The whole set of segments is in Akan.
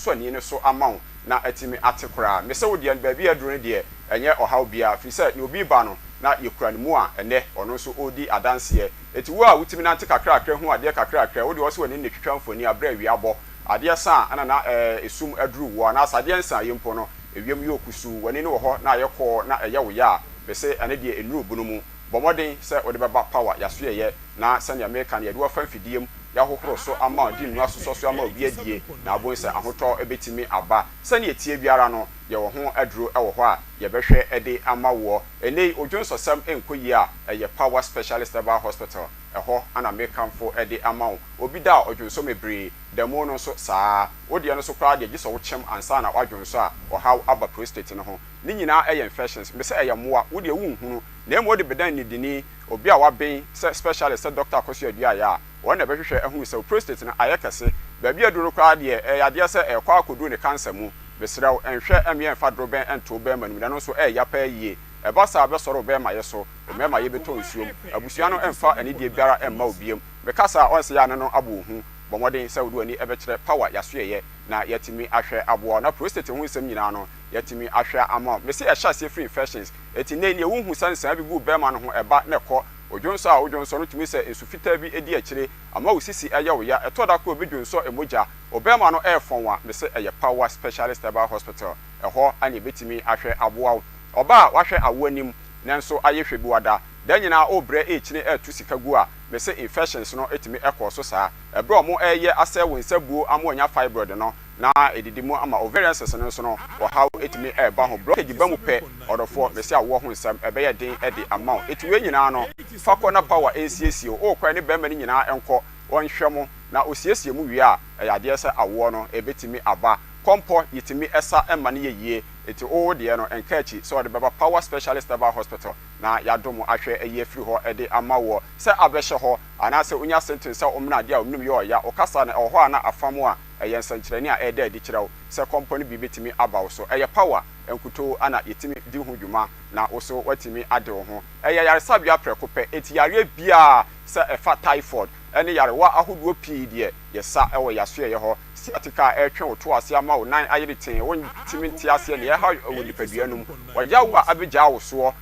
so ani ne so amount na atimi atekora me se wo de baabi aduro de enye ohaw bia fi se ne obi ba no na yekura ne mu a ene ono so odi adanse eti wo a wutimi na ante kakra hu ade kakra wo de wo so wani ne twitwa mfoni abra wi abo ade sa ana na esum aduru wo na asade nsa yempo no ewiem yokusu wani ne wo ho na ayekọ na eye wo ya be se ane de enuru bunu mu bomoden se ode beba power yaso ye na se ne American ye de wo fa mfidiem ya hohoro so ama di nwa so ama obi adie na abon se ahotọ ebetimi aba se ne etie biara no ye wo ho aduro e wo ho a ye behwe ede ama wo ene odwonso sam enkoyi a ye power specialist aba hospital eho ana American for ede ama wo obi da odwonso mebre demo no so saa odi no so kra de giso wo chem ansa na wadwonso a wo haw aba prostate no ho ni nyina infections me se moa wo de wunhunu na emo de bedan ni dini obi a waben specialist doctor akoso adua ya wona behwehwe ehu se prostate na ayekase ba bia duro kwa de yade se ekwa akodu ne cancer mu besrew enhwe emye fa droben ento be manum na no so ya pa yie eba sa be soro be ma yeso o me ma ye beto nsuom abusua no emfa ani de biara emma obiem bekasa onse ya no abo hu bomoden se wodu ani ebekire power yasoye na yatimi ahwe abo na prostate hu nsem nyina no yatimi ahwe ama me se ehya free infections eti ne ne hu sansan bi gu be ma no ho eba ne ko odwonso a odwonso no tumi se ensufita bi edi akire ama osisi aya wo ya etoda ko obedwonso emoja obema no efon me se eye power specialist aba hospital eho ani betimi ahwe aboa oba wahwe awonim nanso ayehwe bi wada dan nyina obre echine etu sika gu a me se infections no etimi ekoso saa ebro mo eye ase wo nsabuo amonya fibroid no na edidimu ama ovarian cyst no so no or how etimi eba ho blockage ba mu pe odofo me se awo ho nsam ebe ye den edi amount etiwe nyina no fakọ na power ACAC o kwa ne be ma nyina enko wonhwe mo na osiesie mu wie a yade ese awo no ebetimi aba kompo yitimi esa ema ne yeye eti o de no enkachi so de baba power specialist aba hospital na yadomo ahwe eye free ho ede amawo se abehye ho anase unya sentence omna de a omnum ye oya okasa na ho ana afamo a eye nsankyerani a ede ade kirew se company bi betimi aba so eye power enkuto ana yetimi di hu dwuma na oso watimi ade ho eye yaresa bia prekope eti yare bia se efa typhoid ene yarewa ahoduo pii de yesa ewo yaso ye ho atika etwe oto ase ama wo nan ayireten won timi nti ase ne ha wo nipadua num waja wo abeja wo so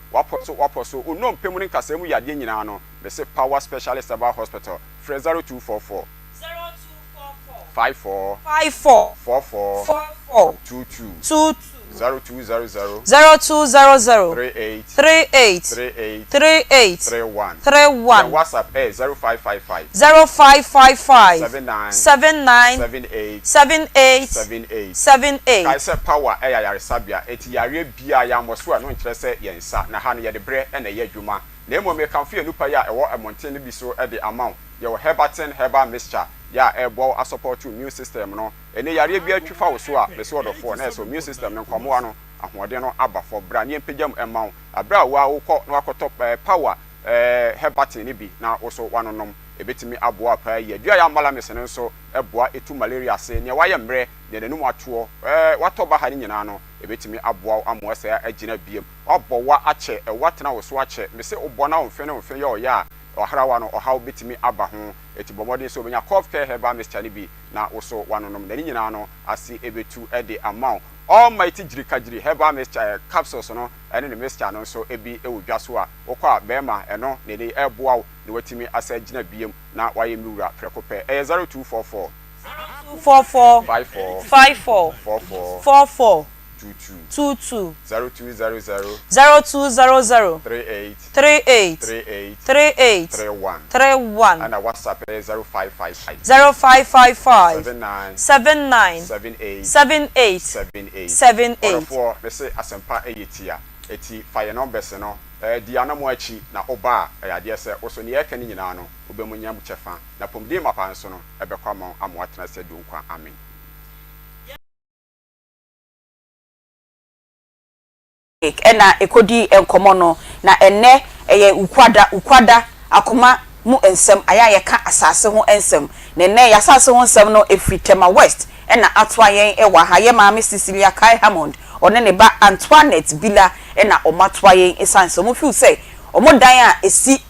waposo onom pemu ne kasemu yade nyina no be se power specialist aba hospital 0244 54 44 22 0200 38 31 WhatsApp 0555 79 kai se power yare sabia eti yare bia ya moso a no nkire se yensa na ha no ye de bre na ye adwuma na emo me kan fie nupa ya ewo emonten ne bi so de amount ye wo herbal mixture ya ebo a support immune system no ene yare bia twifa wo so a be so odofo na so immune system no nkomo ano ahode no aba for bra ne pejam emount abra wa wo kọ no akotop power herbal ne bi na wo so wanonom ebetimi aboa pa ye dua ya mala mesene nso eboa etu malaria se ne waye mre ne nanum atoɔ watoba ha ne nyina no ebetimi aboa amoase agina biem obowa ache watena wo so ache me se obo na omfe ye oya oharawa no ohaw betimi aba ho etibomode so benya cough care herbal mixture ne bi na wo so wanonom ne nyina no ase ebetu de amount almighty jirikajiri herbal mixture capsules no ene ne mixture no so ebi ewodwa so a wokwa bema eno ne de eboa ne watimi asa gina biem na waye miwura prekope 0244 54 44 22 0200 38 31 and WhatsApp 0555 79 for me say asempa eyetia eti fire numbers no di anamo achi na oba yade se oso ne yeka ni nyina no obemunya buchefa na pomdi mapa nso no ebekwa ma amwatena se dunkwa amen. Ena ekodi enkomo no na enne eye ukwada akoma mu ensem aya ye ka asase ho ensem na enne ya asase ho ensem no efritema west ena atwa yen ewa ha ye maame Cecilia Kai Hammond one ne ba Antoinette Bila ena omatwa yen esanse mo fi say omo dan a esi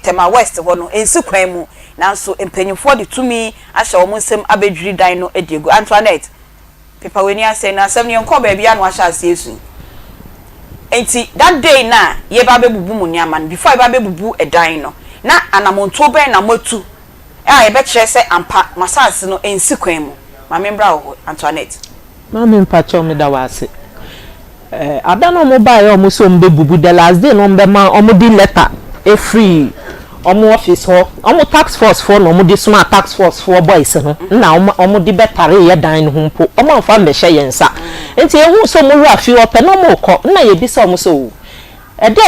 tema west ho no ensi kwan mu nanso empanyimfo de tumi ahye omo nsem abedwiri dan no ediego Antoinette Papa weni ase na asem ne nko ba bia no ahya ase esu. Enti that day na ye ba bebubu mu niaman before ye ba bebubu edan no. Na anamonto ben na motu. E be kire se ampa masase no ensi kwan mu. Ma membra wo Antoinette. Ma mempa cho me da wase. Adano mo ba ye omo so mbebubu the last day no mbe ma omo di letter e free omo office ho omo tax force for no omo di smart tax force for boys no na omo di betare ye dan ho mpo omo mfa mbehye ye nsa enti ehu so mo ru afi ope no mo kọ na ye bisa omo so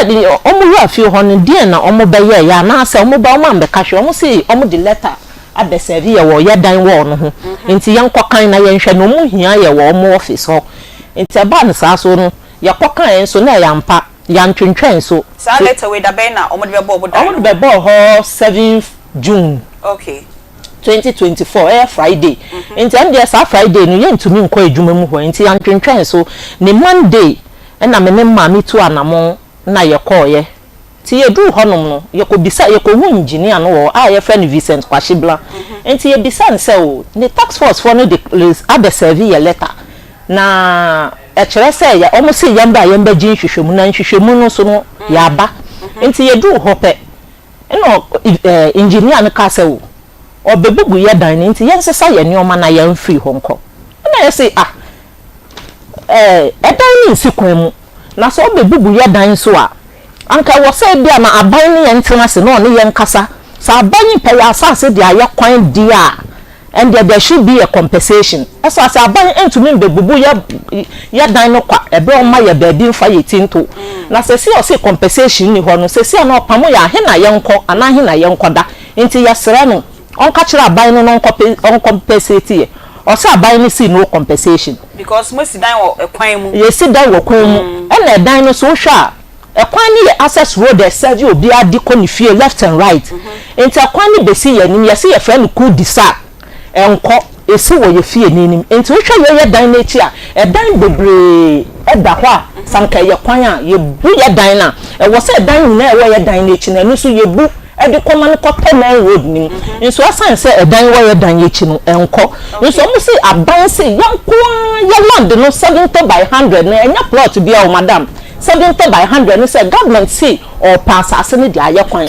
di omo ru afi ho no die na omo be ye ya na ase omo ba omo ambeka hwe omo si omo di letter abeserve ye wo ye dan wo no ho enti ye nkokan na ye nhwe no mo hia ye wo omo office ho enti aba na sa so no ye kokan enso na ya mpa ya ntwentwen so sa letter we da be na omo de be bo dan omo de be bo ho 7th June okay 2024 Friday enti am dia sa Friday no ye ntumi nko adwuma mu ho enti ya ntwentwen so ne Monday na me ne ma me tu anamo na ye call ye ti ye du honom no ye ko bisa ye ko hu engineer no wo a ye friend Vincent Kwashibla enti ye bisa nse o ne tax force for no de abeserve ye letter na kire se ya omo se yamba yamba jin hwehwemu na hwehwemu no so no ya ba enti ye du hope eno engineer no ka se wo obebugu ye dan enti ye nsesa ye ne oma na ye mfiri honko na ye se edan ni nsi kwan mu na so obebugu ye dan so a anka wo se bia na aban ni ye ntena se no ne ye nkasa sa aban pe ya asase dia ye kwan dia and there should be a compensation as aban entumi bebubu ya dan no kwa ebe o ma ya baabi mfa ye tinto na se o se compensation ni ho no se na opamo ya he na ye nko ana he na ye nkoda enti ya sere no onka kire aban no on compensate ye o se aban ni si no compensation because mo si dan wo ekwan mu ye si dan wo kwan mu e na dan no so hwa ekwan ni access road e serve obi adi ko ni fie left and right enti ekwan ni besi ye nim ye se ye friend ku disa enko esi wo ye fie ninim enti wo hwa ye dan na echi a dan bebre eda ho a sanka ye kwan a ye bu ye dan na wo se dan na wo ye dan na echi na no so ye bu edi koma no koto na road nim nso asan se dan wo ye dan ye echi no enko nso mo se aban se yanko ye land no 70 by 100 na enya plot bia o madam 70 by 100 no se government see or pass asene dia ye kwan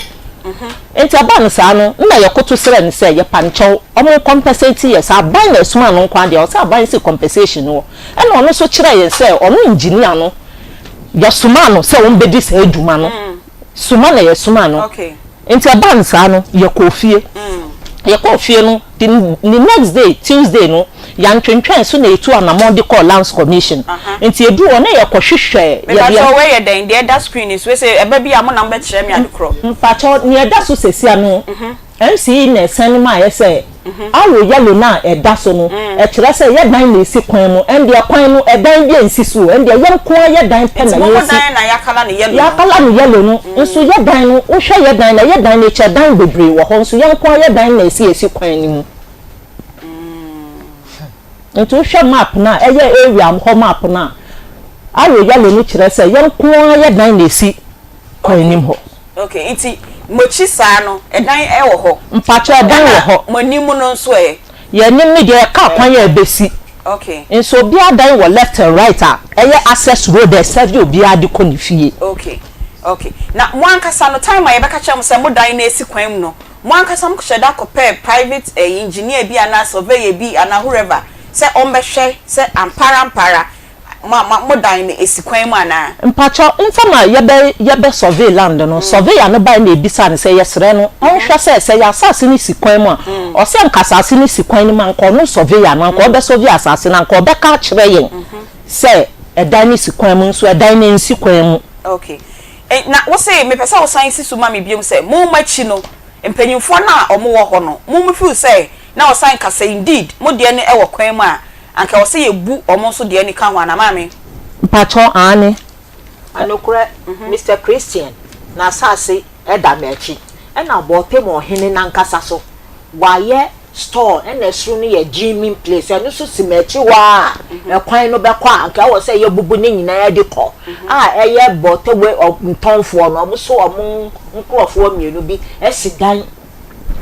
enti aban sa no na ye koto sere ne se ye panchew omo compensate ye sa aban na suma no kwa de o sa aban se compensation no e na ono so kire ye se ono engineer no ya suma no se won bedi sa eduma no suma na ye suma no okay enti aban sa no ye kofie ye kofie no the next day Tuesday no ya ntwentwen so na etu anamon de call lands commission enti edu o na ye kohwehwe ye so we ye den the other screen is we say eba bia mo na mbe kire me adekro mpacho ne eda so sesia no MC na sen ma ye say awo yalo na eda so no e kire say ye dan na esi kwan mu en de kwan no edan bia nsi so en de ye nko ye dan pe na ye si na yakala ne yelo yakala ne yelo no nso ye dan no wo hwe ye dan na ye dan na che dan bebre wo ho nso ye nko ye dan na esi kwan ni mu nto hwe map na eye area ho map na awo yalo ni kire say ye nko ye dan na esi kwan ni ho okay iti mochi sa no edan e wo ho mpacho edan wo ho manimu no nso e ye nim ni de ka kwan ya besi okay nso obi adan wo left and right a eye access road e serve obi adi ko ni fie okay okay na mo ankasa no time aye beka chem se mo dan na esi kwan mu no mo ankasa mo ksheda ko private engineer bi ana surveyor bi ana whoever se ombehwe se ampara mo dan na esi kwan mu ana mpacho ntama ye be survey land no surveyor no ba na ebisa ne se yesre no onhwe se ya asase ni sikwan mu a o se nkasase ni sikwan ni man ko no surveyor man ko be survey asase na ko be ka kire yen se edan ni sikwan mu nso edan na nsikwan mu okay na wo se me pesa wo science su ma me biem se mo machi no empanyimfo na omo wo ho no mo feel se na wo science ka say indeed mo de ne e wo kwan mu a anka wo se ye bu omo so de ne ka ho na mame mpacho ane anokura Mr. Christian na asase eda mechi e na bo pemo hene na nkasa so waye store na esru no ye gymming place eno so simechi wa ekwan no be kwa anka wo se ye bubu ne nyina ya de ko eye botewe ntonfo no obo so omo nkrofo mienu bi esidan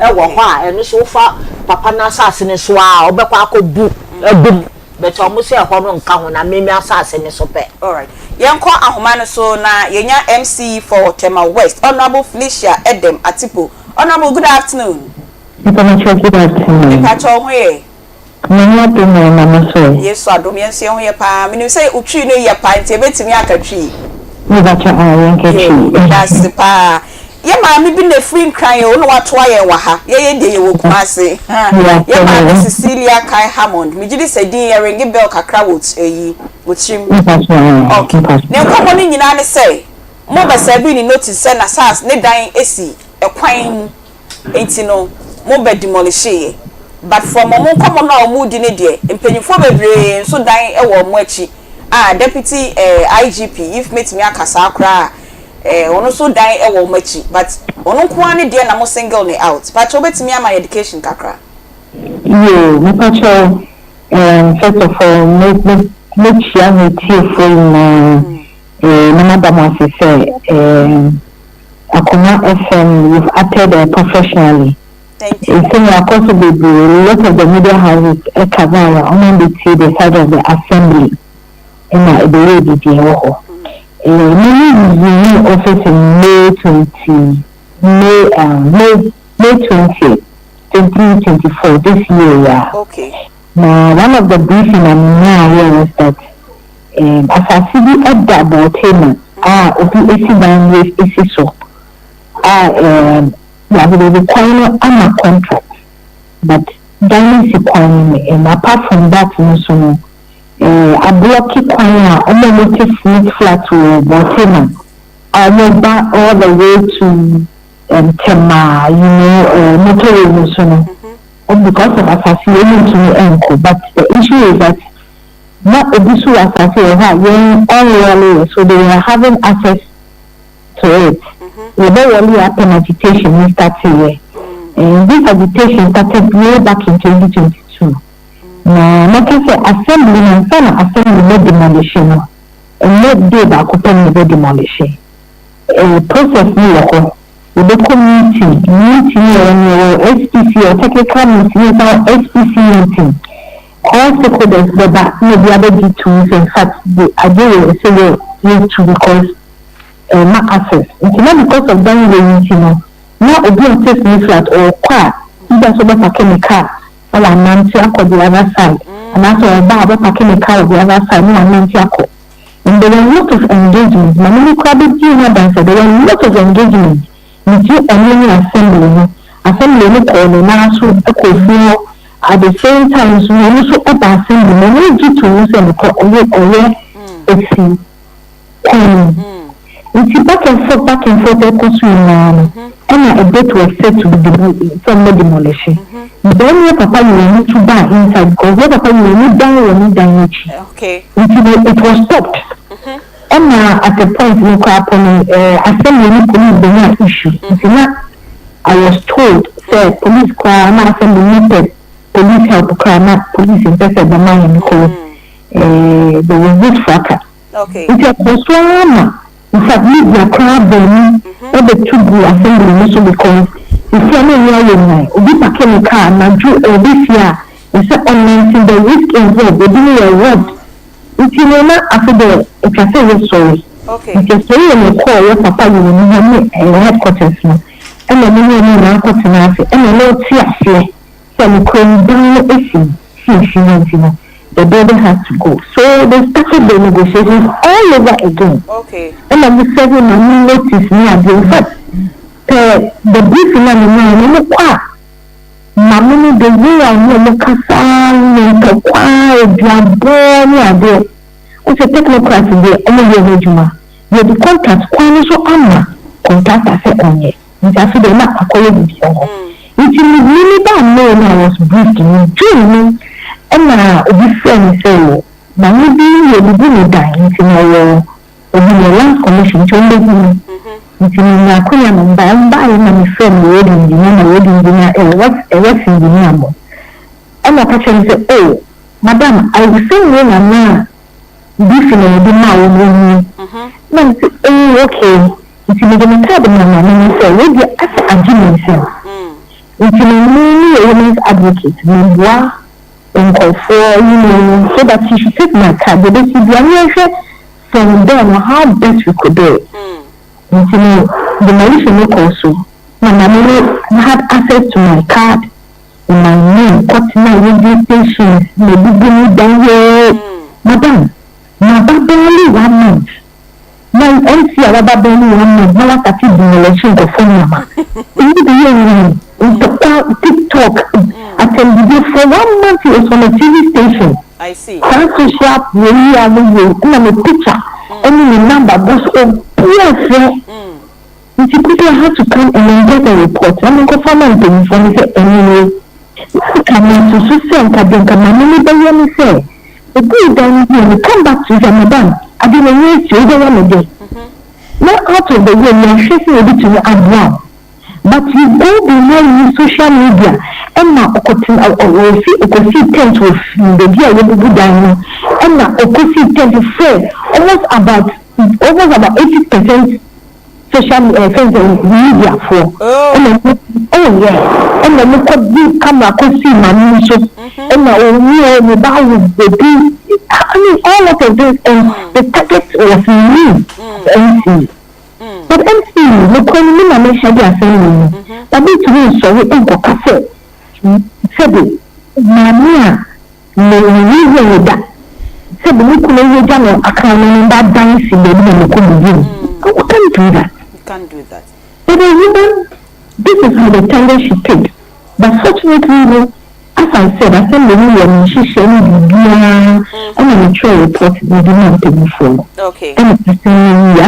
e wo ho eno so fa papa na asase ne so obekwa akobu ebum but almost a home on count and maybe assassin is so bad. All right. Yanko Ahumano so na yenya MC for Tema West. Honorable Felicia Edem Atipo. Honorable, good afternoon. Good afternoon. Yes, so I don't mean say on your pa. When you say Uchi no your pa, it's a bit to me a tree. That's the pa. Yeah, ma, me been a free crying. You know what? Why you waha? Yeah, yeah, you walk massy. Yeah, ma, Cecilia Kai Hammond. Me just say, dear, ring bell kakra woods, with him. Okay. Now come on in, you say. Mobile Sabine notice send a sass, ne dying AC, a quine, ain't you know, mobile demolish. But from a more common now, mood in a day, and penny for my brain, so dying a warm watchy. Deputy IGP, if meet me a casacra. Ono so die e wo machi but ono kwa ne de na mo single ne out but obetimi am my education kakra me pacho first of all make sure me tie for na madam was say Akoma FM you've acted professionally. Thank you. So I also be a lot of the media houses cover on the side of the assembly in the way many office in May 20, 2024 this year. Yeah. Okay. Now one of the briefing I'm now here was that as I see the double payment, we require a contract, but that is requiring and apart from that also. A blocky choir, almost flat to Botema. I went back all the way to Tema, motor because of association to me uncle. But the issue is that not a issue association when so they are having access to it. We don't really happen agitation started and this agitation started way back in 2022. Na make say assembly and some assembly no demolition and no day back open no demolition process ni wako we be meeting or SPC or technical meeting or SPC meeting all stakeholders that no be other tools in fact the idea say you to because my access it's not because of that meeting now obi on test me flat or car either so ba chemical or nanti ako the other side and after a bar parking the car the other side no nanti ako and there were a lot of engagement many crowded dance there were a lot of engagement with you and assembly no call na so ekofio at the same time so we also up assembly no need to use and call oye esi it's back and forth ekosuna and a date was set to be demolished. Then your papa you need to buy inside because your papa you need down okay. It was stopped. And at a point you can assembly police the issue. I was told say police crime assembly police help crime police invested the money because there was this fracas. Okay. It was so in fact, media crowd burning, all the two assembly also because if you are not we became a car, and this year, it's on the risk involved, they didn't know what. If you know not after the, if I say we're sorry, okay. If you say you call your papa, you will have a headquarters, and then you will have headquarters, and a little tear, so you can do issue, the building has to go. So they started the negotiations all over again. Okay. And I'm serving my notice me and in fact the briefing and Mamma the way I know Casa Diabone it's a technocrat today, only the contract quite so contract I said on it. It's after the map I call it before. It's really bad knowing I was briefing you. And obi friend say na me bi ye bi me dan nti na yo obi le land commission to mbe bi nti na kunya no ba na me friend we di na what engineer mo and I catch say oh madam I will say we na this na di ma wo ni na say okay nti me dey tell them na me say we dey as agreement say nti me women's advocate me boa so that he should take my card. But this is from them how best we could do it. The Malaysian also. My mom had access to my card, my name, cutting my radio stations, maybe bring down here. Madam, my barely 1 month. My MC about barely 1 month. Now I can the Malaysian go phone number. TikTok. I can video for 1 month. It was on a TV station. I see. Fancy shop, really, I'm a picture. Only number goes on. Yes, you quickly have to come and get a report. I'm going to find out things when you say anyway. Come to say, and come say. The good then you come back to your madam. I didn't wait you the one day. Not out of the way, you're chasing a bit to the ad. But you all be knowing social media. And now, I see tent with the dear with the good diamond. And now, I see tent with fair. Almost about 80% social media for. Oh yeah. And then look at the camera could see my music. And now we buy with the beat. I mean all of this and the target was me. MC. But MC, look when me na make their family. But me to me so we go cafe. Said Mania no we that. Said we could jam account that dancing the we can't do that. Can't do that. But this is how the tender she paid. But fortunately, as I said, I sent the million, she shared and I'm sure report the demand before. Okay. And I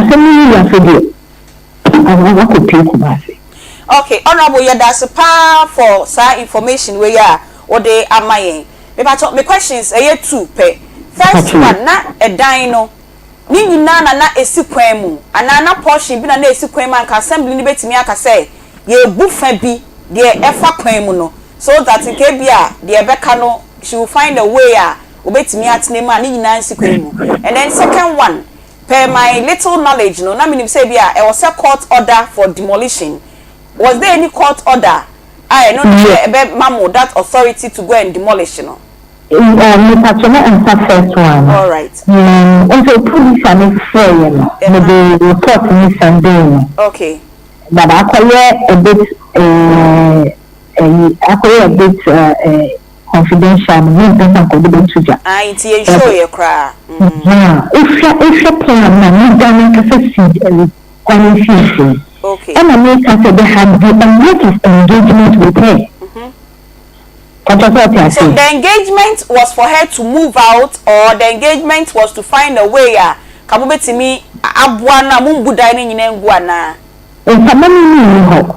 sent me for the I could pay Kumasi. Okay, Honorable, yeah, that's a power for sir information where ya or they are my me questions a year two pay. First one, not a dino. Nini na esi kwan mu anana portion bi na esi kwan man ka assembly ni betimi aka say ye bufa bi de efa kwan mu no so that in ke bia de ebeka no she will find a way a obetimi atene ma ni nyina esi kwan mu. And then second one per my little knowledge no na minim say bia e was a court order for demolition. Was there any court order I no ebe mamo that authority to go and demolish no? Answer first one. All right. Also, police are fair, the report me Sunday. Okay. But I call a bit confidential. I show you cry. If you plan, okay. And I make us they had the engagement with her. So the engagement was for her to move out, or the engagement was to find a way. Kabubetimi abwana mumbuda ni nyinengwana.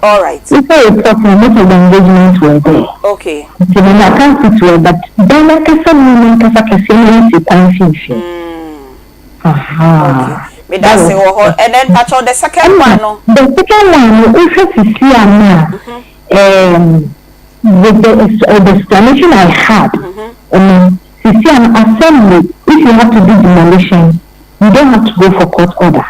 All right. If I talk most of the engagements were there. Okay. So then I can't sit well, but then I can Aha. Okay. And then touch on the second one. No? The second one, if you see with the explanation I had, you see an assembly, if you have to do demolition, you don't have to go for court order.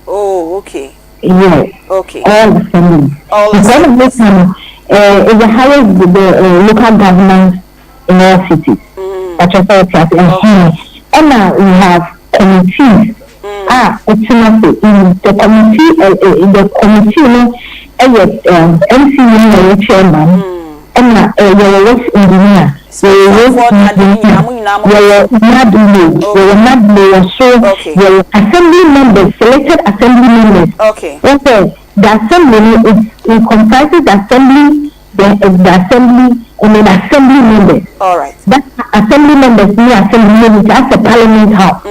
Oh, okay. Yes. Okay. All the families. Because of this time, is the highest local government in all cities. And now we have committees. It's not in the committee, MCU chairman. And your work engineer, your assembly members, selected assembly members. Okay. Okay. The assembly it comprises the assembly and then assembly members. All right. That assembly members, new assembly members, that's a parliament house.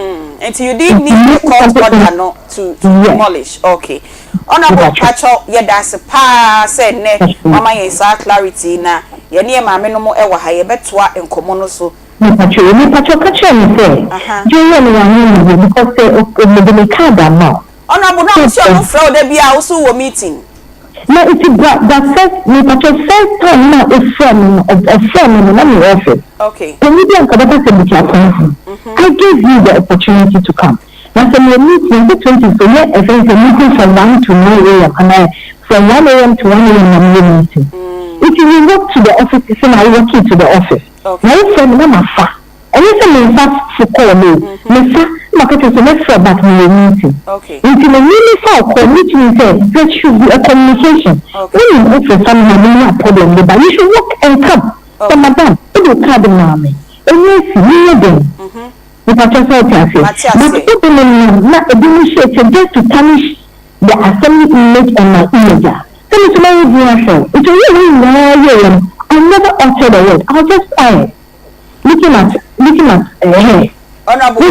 And so you did need to court order not to demolish. Okay. Honorable Pacho, yeah, that's a pass and ne, Mama is clarity na, ye near my minimum ever high betwa and commono so. Pacho, Pacho, you say, because the card now. Honorable, no, so fraud, there be also a meeting. No, it's the first time now a friend in the office. Okay. I gave you the opportunity to come. Now, from your meeting, 2020, so yeah, if there's a meeting from 1 to 9 a.m. and from 1 a.m. to 1 a.m. I'm meeting. If you walk to the office, you say, I walk into the office. na ifem na mafa and you say me fa for call me fa market is next for back me meeting okay until me really for call meeting say there should be a communication when you go for family no problem but you should work and come so madam it will card mommy and yes you them if I just say but people not initiated just to tarnish the assembly image and my image so it's very beautiful it's really I never uttered a word. I was just quiet, looking at Honorable,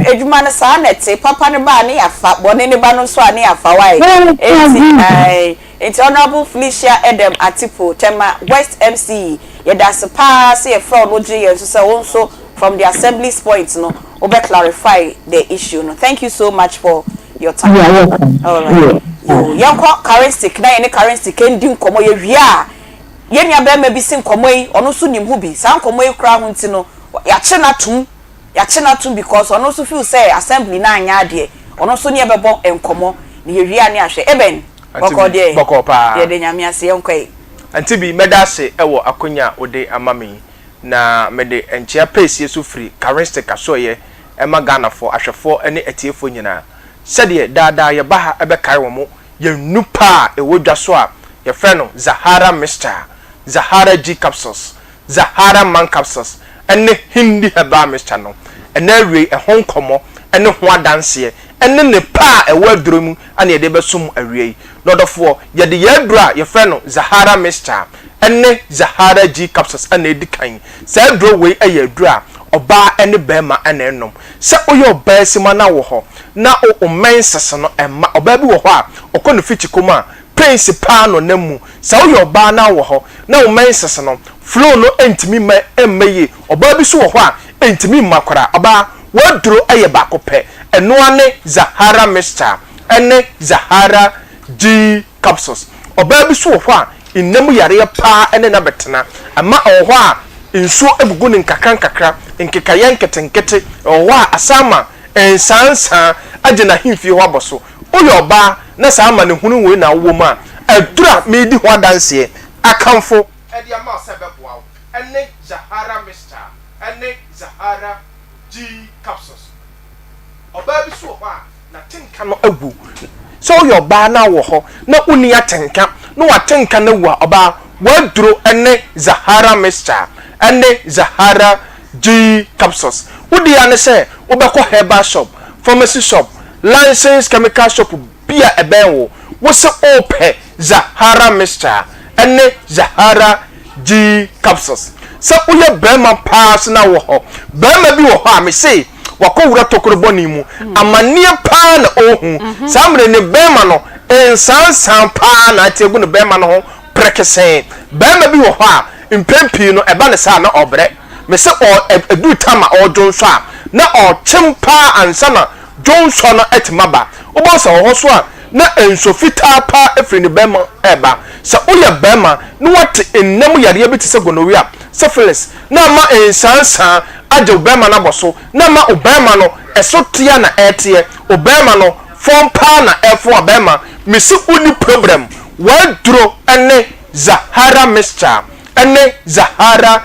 Edumana Sanet, Papa Nebani, Afa, Bonibano Swani, Afa, why? It's Honorable Felicia Edem Atipo, Tema, West MC, Yadas a pass, a fraud, and so also from the assembly's points, no, over clarify the issue. No, thank you so much for your time. You're welcome. All right. Young currency, na any currency can do come over yen ya be maybe sin komoi ono so nim hu bi san komoi kra hu ntino ya che na tum because ono so feel say assembly na anya ade ono so ne bebo enkomo ne yewia ne ahwe eben boko pa ye de nyame ase yenkoi Aunty Bea medase ewo akonya ode amame na mede enchia pace so free currency kaso ye ema Ghana for ahwefo ene etiefo nyina sede dada ye baha ebe kai wo mo ye nupa ewodwa so a ye frɛ no Zahara Mr. Zahara G capsules, Zahara man capsules, and the Hindi heba Mr. No, and every a home como, and no one dance here, and then the pa a word drum, and ye deba sum a ray. Not of war, ye the yedra, your friend Zahara Mr. and the Zahara G capsules, and the kind. Say draw way a ye dra, or bar any bema and enum. Say o your best mana wo na o men sasano and ma or baby wo or con fitch coma. Principal no nemu sa wo ba na wo ho na wo menses no flow no entimi ma emmeye oba bi so wo ho a entimi makora oba waduro eye ba kopɛ eno ane Zahara Mr. ene Zahara G capsules oba bi so wo ho a innemu yare pa ene na betena ama wo ho a nsuo ebugu ne nkakra nkekaye nketenkete wo ho a asama ensansa agena himfi ho aboso oyoba na sama ne hunu we na wo ma adura me di ho danse akamfo e dia ma sebeboa ene Zahara Mr. ene Zahara G capsules oba bi so ho a na tenka no agu so oyoba na wo ho na uni atenka no watenka na wu oba waduro ene Zahara Mr. ene Zahara G capsules udi ane se obekọ herbal shop pharmacy shop licensed chemical shop bia ebenwo wose ope Zahara Mr. ene Zahara G capsules so uye bema pass na wo ho bema bi wo ho a me say wakowura tokoroboni mu amanie pa na ohu samre ne bema no ensansan pa na tegu ne bema no ho prekesen bema bi wo ho a impempi no eba ne sa na obre me say o edu tama o jonso a na o chimpa ansana jonso no etimaba obo so ho so a na enso fita pa efri ne bema eba sa uye bema no wat enam yare bi tse gonorrhea syphilis na ma ensansan aje bema na boso na ma obema no esotia na etie obema no fon pa na efo obema misi uni problem wadro ene Zahara Mr. ene Zahara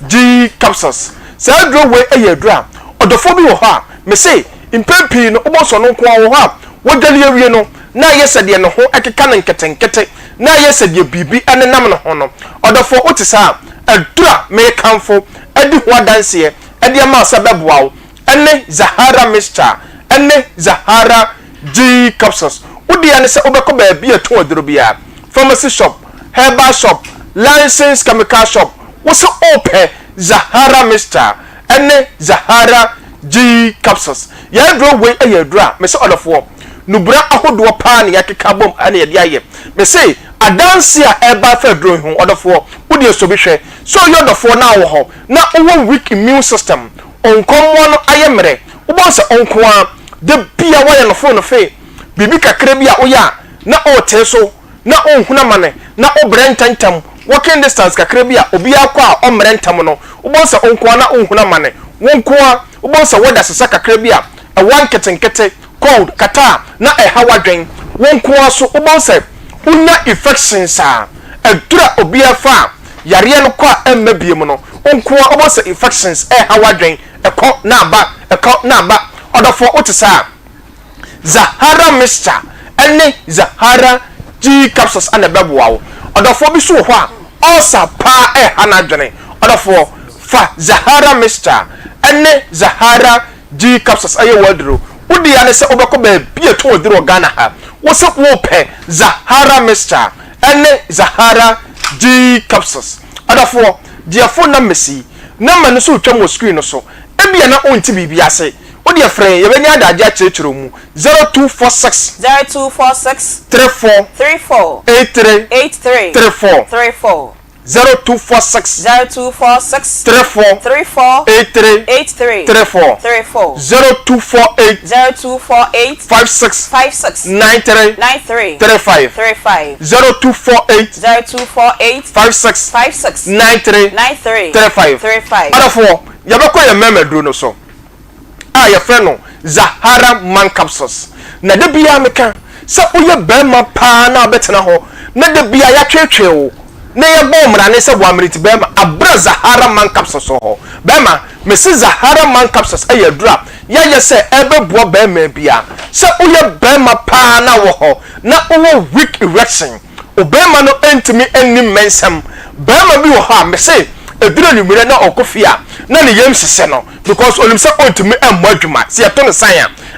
G capsules sa dro we eyedra odofo bi wo ha me say impempi no oboso no nko wo ha wodali awie no na yesede ne ho akeka ne nketenkete na yesede bibi ene nam ne ho no odofo otisa adura me kanfo adi ho adanse adi ama sabeboa wo ene Zahara Mr. ene Zahara G capsules udi ane se obekọ ba bia to oduro bia pharmacy shop herbal shop licensed chemical shop wose ope Zahara Mr. ene Zahara G capsules ya dro we eyedura me se odofo nubura ahodo pa ne yakeka bom ane ye dia ye me say adanse a eba fa dro hu odofo udi so bi hwe so yodofo na wo ho na owo weak immune system onkommo no ayemre wo se onko a de bia wa ye no fo no fe bibi kakra bia oya na o teso na onhuna mane na obrentantam walking distance kakra bia obi akwa a omrentam no wo se onko na onhuna mane wonko a wo se woda sesa kakra bia e wan ketenkete cold kata na e hawadwen wonko so wo se unya infections a adura obi afa yare no kwa emmabiem no onko obose infections hawadwen ekọ na ba odofo otisa Zahara mixture ene Zahara G capsules ana beboa wo odofo bi so ho a osa pa hanadwene odofo fa Zahara mixture ene Zahara G capsules aye wadro udi ya ne se obekọ ba bia to odro Ghana ha wo se wo pe Zahara mixture ene Zahara G capsules odofo dia phone na mesi na ma no so twam wo screen no so ebia na onti bibia se odi afren ye benya adaje akirikiro mu 0246 34 83 34 0246 34 83 34 0248 56 93 35 0248 56 93 35 adafo yabako ye memedru no so your friend Zahara man capsules na de bia meka se oye bema pa na betena ho na de bia ya twetwe wo na ye bom ra ne se bo ameriti bema abra Zahara man capsules ho bema me se Zahara man capsules aye dura ya ye se ebebo bema bia se oye bema pa na wo ho na owo weak erection obema no entimi enni mensem bema bi wo ha me se edura ni mire na okofia na ne yem sese no because onim se ontumi emmo adwuma se yeto no san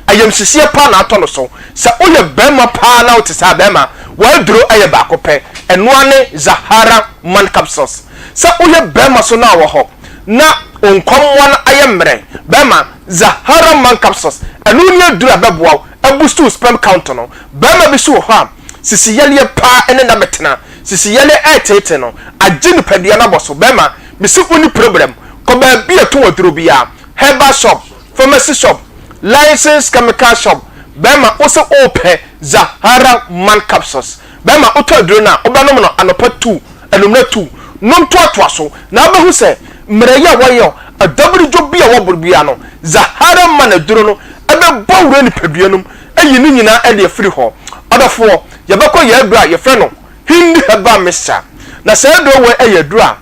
ayem sese pa na ato no so se oye bema pa na otisa bema wadro aye ba kope eno ane Zahara man capsules se oye bema so na wo ho na onkomwa na aye mre bema Zahara man capsules eno ni adura beboa abustu sperm count no bema bi so ho a sisi yele pa ene na betena sisi yele etete no agine padua na boso bema misi uni problem ko ba bia to wadro bia herbal shop pharmacy shop license chemical shop bema ose ope Zahara man capsules bema otodro na obanom no anopa 2 enumna 2 nom to so na abehu se mreya woyo adabri jo bia wo bia no Zahara man aduro no ebe bawure ni paduanum ayi ni nyina e de free ho odofo yebekọ ye adura ye frɛ no hindi herbal mixture na se do we ayadura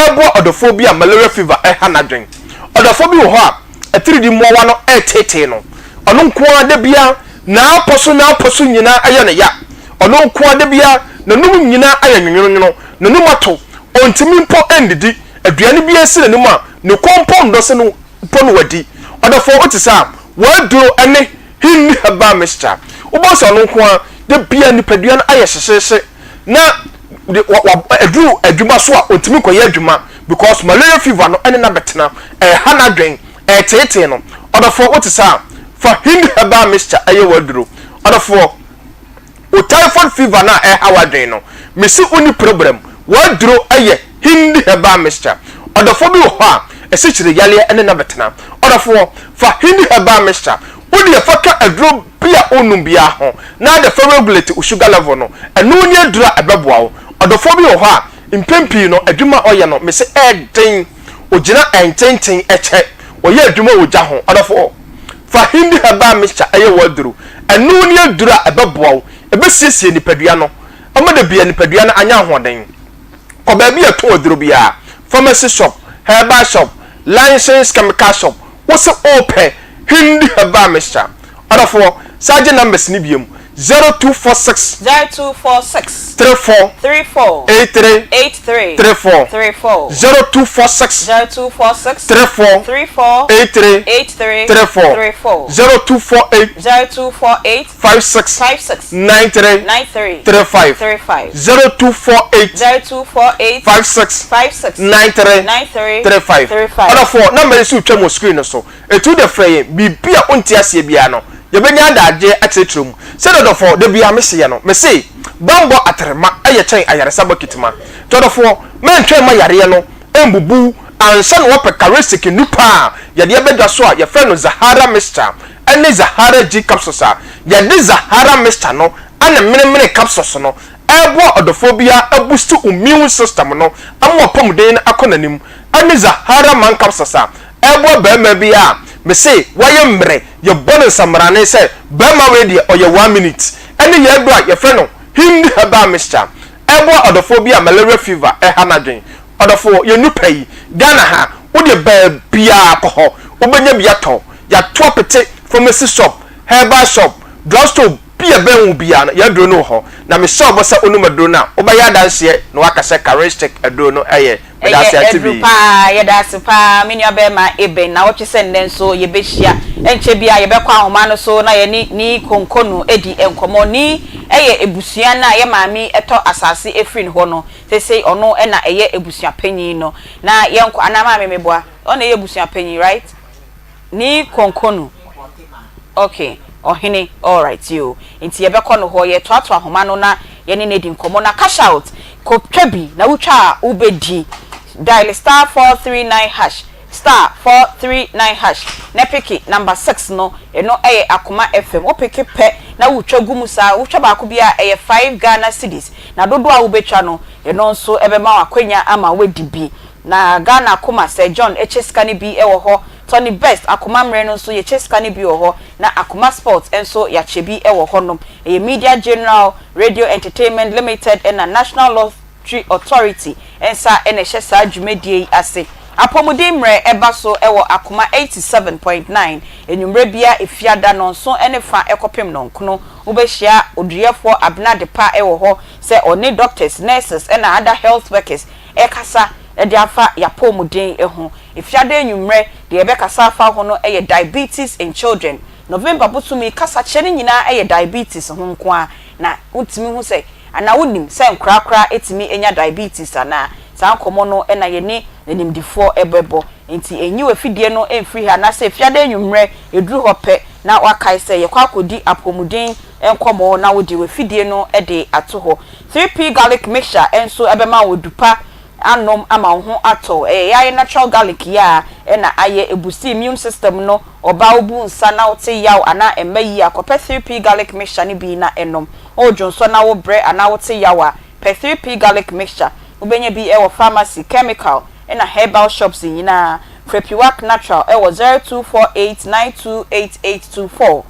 ebo odofo bi a malaria fever hanadwen odofo bi wo ho a atiridi mowa no tete no ono nko ade bia na aposo nyina aye ne ya ono nko ade bia na num nyina aye nwonwono na num ato ontimi mpo endidi aduane bia si na num a ne kompon do se no mpo no wadi odofo otisa waduro ene hindi herbal mixture uboso ono nko a de bia ni paduane aye hyehye na edru adwuma so a ontimi koye adwuma because malaria fever no ene na betena hanadwen tete no odofo otisa fa hindi herbal mixture aye waduro odofo o typhoid fever na hawadwen no mesi uni problem waduro aye hindi herbal mixture odofo bi ho a esichire yale ene na betena odofo fa hindi herbal mixture odi afaka adro bia onum bia ho na the regulate o sugar level no eno ni adura abeboa wo odofo bi ho a impempi no adwuma oye no me se eden ogina ententen eche oye adwuma ogya ho odofo fa hindi herbal mixture aye waduru eno ni adura abeboa wo ebesiesie nipadua no amade bia nipadua na anya hoden ko ba bia to oduru bia pharmacy shop herbal shop license chemical shop wo se ope hindi herbal mixture odofo Sergeant numbers ni biem 0246 34 83 34 0246 34 83 34 0248 56 93 35 0248 56 93 35 odofo number is utwa mo screen so etu de frey bibia ontiasie bia no yebenya adaje aketrum se dodofo de bia mese no mese bambo atrema aye chen ayaresa bokitima dodofo mentwe ma yare no embubu ansa no characteristic nipa yade ebedwa so a ye frɛ no Zahara mixture ene Zahara G capsules a yade Zahara mixture no ana mene capsules no ebo odofo bia boost immune system no amwa pomden akonanim ene Zahara man capsules a ebo ba ma bia me say why mre ye bonus samrane say bema we de oye 1 minute ene ye do a ye frɛ no hindi herbal mixture ebo odophobia malaria fever hanadwen odofo ye nupa yi Ghana ha wo de ba bia ko obenya bia to ya to apete pharmacy shop herbal shop drugstore bia ben wo bia na ya dro no ho na me shop bo se onumado na obaya danse na wakase charistic adro no eye me da se atibi pa ye da se pa me nua be ma ebe na wo twese nden so ye behia enche bia ye be kwa ahoma no so na ye ni konkonu edi enkomo ni eye ebusua na ye maami eto asase efrin ho no say ono e na eye ebusua panyin no na ye nko ana maami meboa ono eye ebusua panyin right ni konkonu okay ohene all right you inti ye be kono ho ye to ahoma no na ye ne edi nkomo na cash out ko twabi na wutwa ubedi dial *439# *439# na piki number 6 no eno eye Akoma FM o piki pe na wutwa gumusa wutwa ba ko bia eye 5 Ghana cedis na dodo a wubetwa no eno nso ebe ma akwanya ama wedibi na Ghana Akoma Sir John Echeskani bi ewo ho Tony Best Akoma mre no nso ye Cheskani bi ho na Akoma Sports enso ya chebi ewo ho no eye Media General Radio Entertainment Limited and a National Lottery Authority ensa enehye sa dwumadie ase apomudimre eba so ewo Akoma 87.9 enumre bia efiada no nso enefa ekopem no nkono ubehia oduyefo Abnadepa ewo ho se oni doctors nurses and other health workers ekasa ediafa yapomudin eho efiada enumre de ebekasa afa ho no eye diabetes in children November butumi kasa kyere nyina eye diabetes ho nko a na utimi hu se ana wonim se nkrakra etimi enya diabetes ana san komo no na ye ne enimdifo ebebo enti enyiwe fidie no emfiri ha na se fiade enwumre eduru hope na wakai se ye kwakodi apomuden enkomo na wodi we fidie no de ato ho 3p garlic mixture enso ebema wodupa anom ama ho ato yaye natural garlic ya na aye ebusi immune system no oba obu nsa na wote yaw ana emayi akope 3p garlic mixture ni bi na enom ojonso na wo bre ana wote yaw a per 3p garlic mixture ubenye bi ewo pharmacy chemical na herbal shops yina Prepiwak natural ewo 0248928824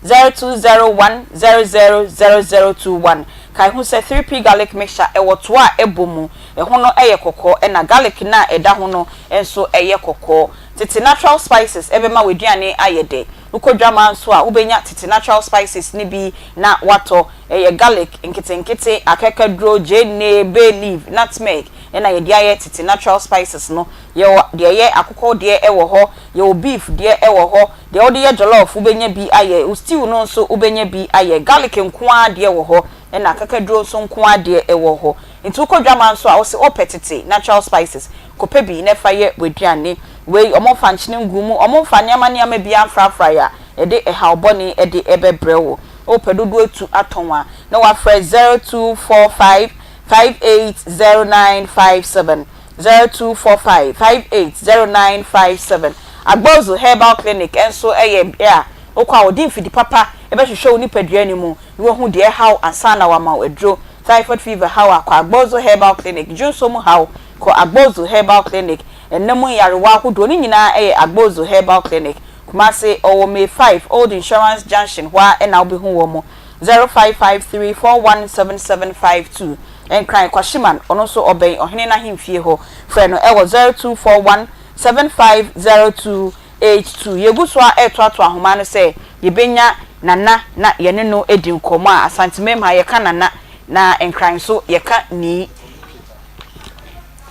0201000021 kai hu se 3p garlic mixture ewo to a ebomu ho no eye kokko na garlic na eda ho no enso eye kokko tete natural spices ebema weduane ayede ukodwama nso a ubenya tete natural spices ni bi na wato eye garlic nkete akekadro jene bay leaf nutmeg na ye dia tete natural spices no ye de akoko de ewo ho ye beef de ewo ho de ode ye jollof ubenya bi aye stew no nso ubenya bi aye garlic nko a de ewo ho na akekadro nso nko a de ewo ho nti ukodwama nso a wo se opetete natural spices kopebi na fa ye weduane we omofa nchine ngumu omofa niama bia afrafra ya ede ehauboni ede ebebrewo opedudu etu atonwa na wa fre 0245 580957 0245 580957 Agbozo Herbal Clinic enso eye ya okwa odin fidi papa ebe hwehwe oni padua ni mu ni wo hu de how ansana wa ma edro typhoid fever how akwa Agbozo Herbal Clinic junso mu how ko Agbozo Herbal Clinic enemu yarewa ahodo ni nyina eye Agbozo Herbal Clinic Kumasi owo May 5 Old Insurance Junction wa na obehu wo mo 0553417752 enkran kwashiman ono so oben ohene na himfie ho frɛ no ewo 0241750282 yeguswa eto ahoma no sɛ yebenya nana na yene no edi nkomo a asantemem ha yeka nana na enkran so yeka ni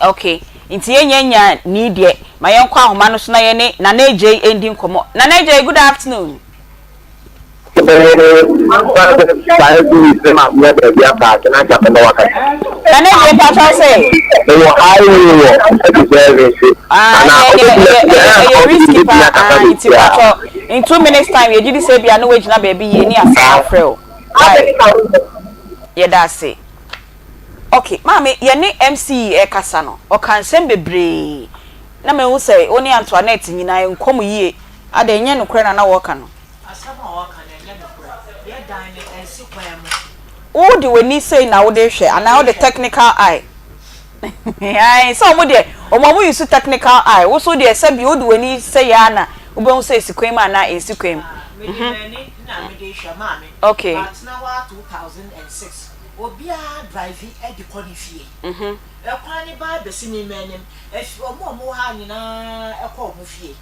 okay inti yenya ni de mayenkwa ahoma no so na yene nana ej endi nkomo nana ej good afternoon in 2 minutes time you did say be no wage na baby ye ni asa frel ye da say okay mama ye ni MC e kasa no o kan sem bebre na me hu say oni Antoinette nyina enkom yie ada enye no kre na wo ka no asama wo ka who do we need say now they share and now the technical eye yeah so mo de o mo use technical eye wo so de say bi who do we need say ya na wo be say sikwem na esikwem na me de hwa ma me okay but now 2006 obia drive e de konifie kwani ba be sini menim efi omo ha nyina ekọ omo fie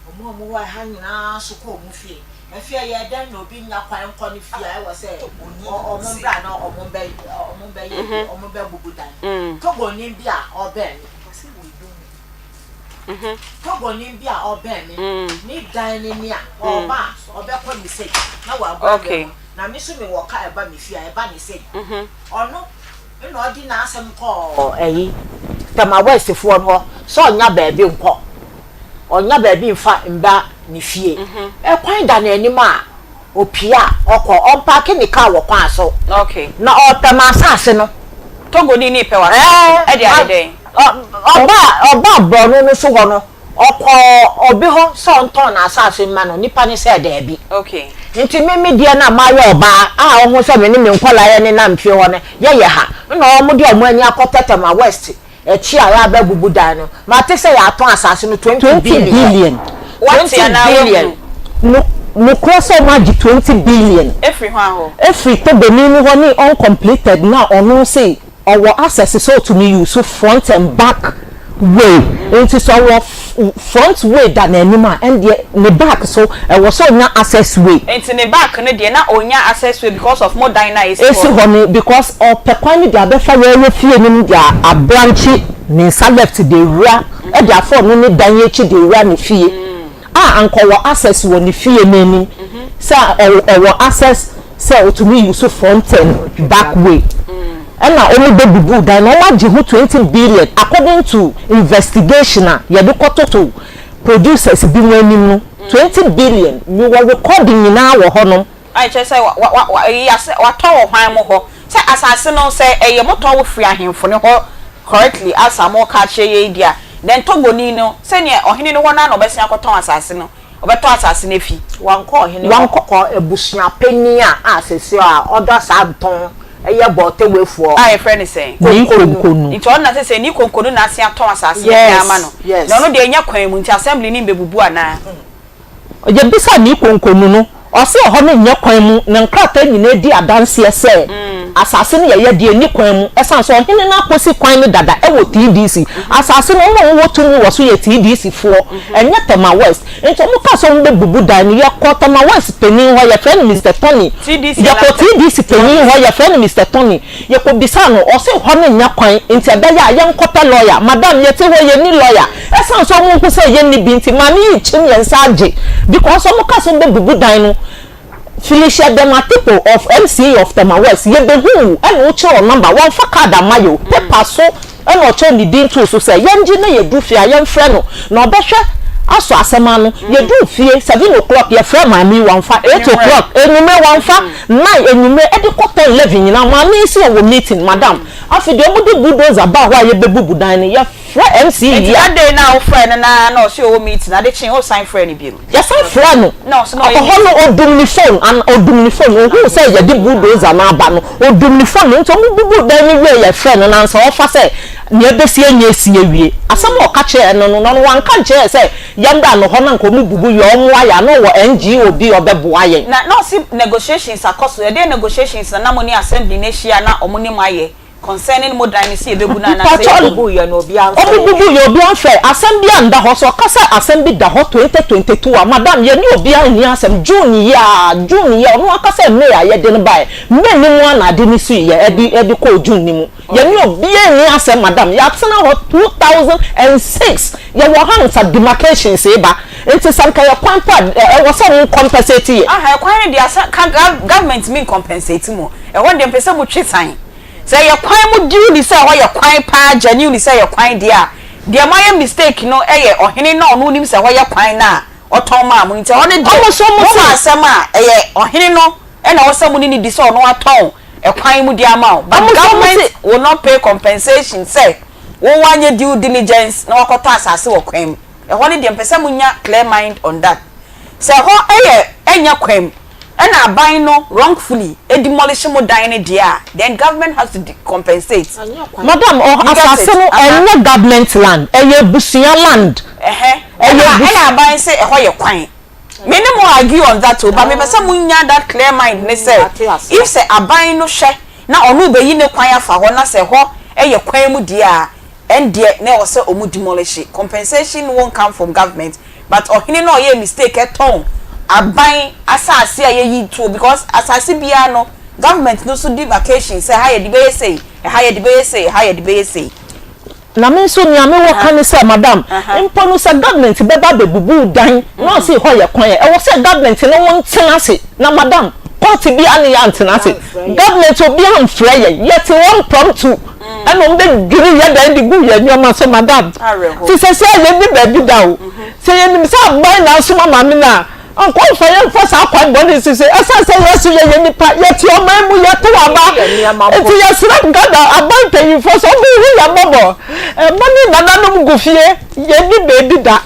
omo ha nyina so kọ omo fie efi ya dan no bi nya kwan kọ ni fie I was say omo bra na omo be bubudan togo ni bia oben togo ni bia oben ni dan ni a oba obekọ ni say na wa okay na me so me wo ka eba me fie eba ni say ono no odi na asem ko eyi tama west fo no so onya baabi nko onya baabi mfa mba ni fie kwan da na anim a opia okọ ompa ke ni ka wo kwan so okay na otama asase no togo ni pe wa e dey ade oba bro no so ho no okọ obi ho so nton na asase ma no nipa ni se da bi okay nti meme dia na maye oba a ohun se me ni me nkola ye ni na mfie ho ne ye ha na omo de omo ani akotete ma west echi aya ba bubu dan no ma te se ya aton asase no 20 billion what billion no cross over 20 billion every ho every to be ni ho ni uncompleted na ono say our access so to me use so front and back way it is our front way that anima and the back so was so na access way into the back no dey na onya access way because of more dynamics it's honey because of pekwani dey abefa we fie nim dia a branch ni left the ra e dia for no ni dan echi the ra ni fie anko wa access wo ni fie nani say our access say to me use front and back way and now only baby boo dan no wa jihu 20 billion according to investigation ya de koto to producers bi wanim no 20 billion we were recording na wo ho no I just say wa to wo hwan mo ho say asase no say eye moto wo free ahemfo ne ho correctly as amo ka che ye dia then togoni no say ne ohene no ho na no besia koton asase no obeto asase na fi wanko ohene wanko ebusua pani a asese a odo sa ton eye bote wefuo I friend is saying ni konkonu nti on na say ni konkonu na asia ton asase na ama no na no de enya kwan mu nti assembly ni bebubu ana oje bisa ni konkonu no o se ho no nya kwan mu na nkrata nyina di adanse ese asase no ye de ni kwan mu esan so hene na akosi kwan no dada e wo TDC asase no wo tumu wo so ye TDC fo enye tema west nti mo ka so mbe bubu dan ye ko tema west penin ho ye friend Mr Tony ye ko TDC penin ho ye friend Mr Tony ye ko bisa no o se ho no nya kwan nti ebe ya ye nkota lawyer madam ye te ho ye ni lawyer esan so mo ko se ye ni binti ma ni chim ye nsaje because mo ka so mbe bubu dan no Felicia Dematipo of MCA of Tema West ye be hu and wo che number one for card amayo paper so and o che ni din to so say yenji na ye du fia ye mfre no na obehwe aso asema no ye du fie 7 o'clock ye frɛ mami 8 o'clock enume 9 enume e de quarter 11 nyina mami si wo meeting madam afi de obudu bulldozer ba ho ye bebubu dan ni ye frɛ MCA that day now friend na no si o meeting na de chin o sign friend bi ye sign friend no so no ho odum ni phone and odum ni phone who say ye de bulldozer na aba no odum ni phone nto mu bubu dan ni we ye friend na nso o fa say ne ebesi anya esi awie asem o ka che no wan ka che say yanda no ho na nko mu bubu ye omo aya no wo NGO bi obeboa ye na no see negotiations akoso ye dey negotiations na money assembly na hia na omuni maye concerning modernity ebebu na say bubu ye no bi anfa bubu ye obi anfa assembly anda ho so kasa assembly da ho 2022 madam ye ni obi an ni asem June ye no akasa me ya ye de no bai me ni mu ana de ni su ye edi ko June ni mu ye ni obi ni asem madam ya tsena ho 2006 ye wo han sa demarcation se ba enti sanka ye kwan pa e wo so compensate ye kwan dia government mean compensate mo e won dem pese mo twisan say your kwan mu diu say ho your kwan pa genuine say your kwan dia my mistake no ye ohene no no nim say ho your kwan na oton ma mu nti ho ne de mo so asem a ye ohene no e na wo say mu ni di say no aton e kwan mu dia ma but government will not pay compensation say wo wanye due diligence na wakoto asase wo kwan e ho ne de pese mu nya clear mind on that say ho enya kwan and a buy no wrongfully a demolish mo dying dia then government has to compensate madam or asase no any government land busia land and a buy say e ho ye kwan many more argue on that but me person munya that clear mind ne say if say a buy no she na onu be yi ne kwan afa ho na say ho eye kwan mu dia and dear na also omu demolish compensation won't come from government but ohini no ye mistake eton aban asase aye yi to because asase bia no government no so demarcation say how ye the be say how ye the be say how ye the be say na me so nya me wo kan say madam impo no say government beba bebubu dan no say ho ye kwan e wo say government no won tenase na madam court bi ane ya tenase government obi am frɛ ye yet won prompt to and on the giri ya dan di gu ye nyoma so madam ti say ye bi baby da o say ye nim say boy na so mama me na onko fa ye fa sa kwan body say asa yesu ye nipa yet o man mu ye to aba enti ye sra gada aban pay for so bi hu ya bobo money nananum gufie ye bi baby da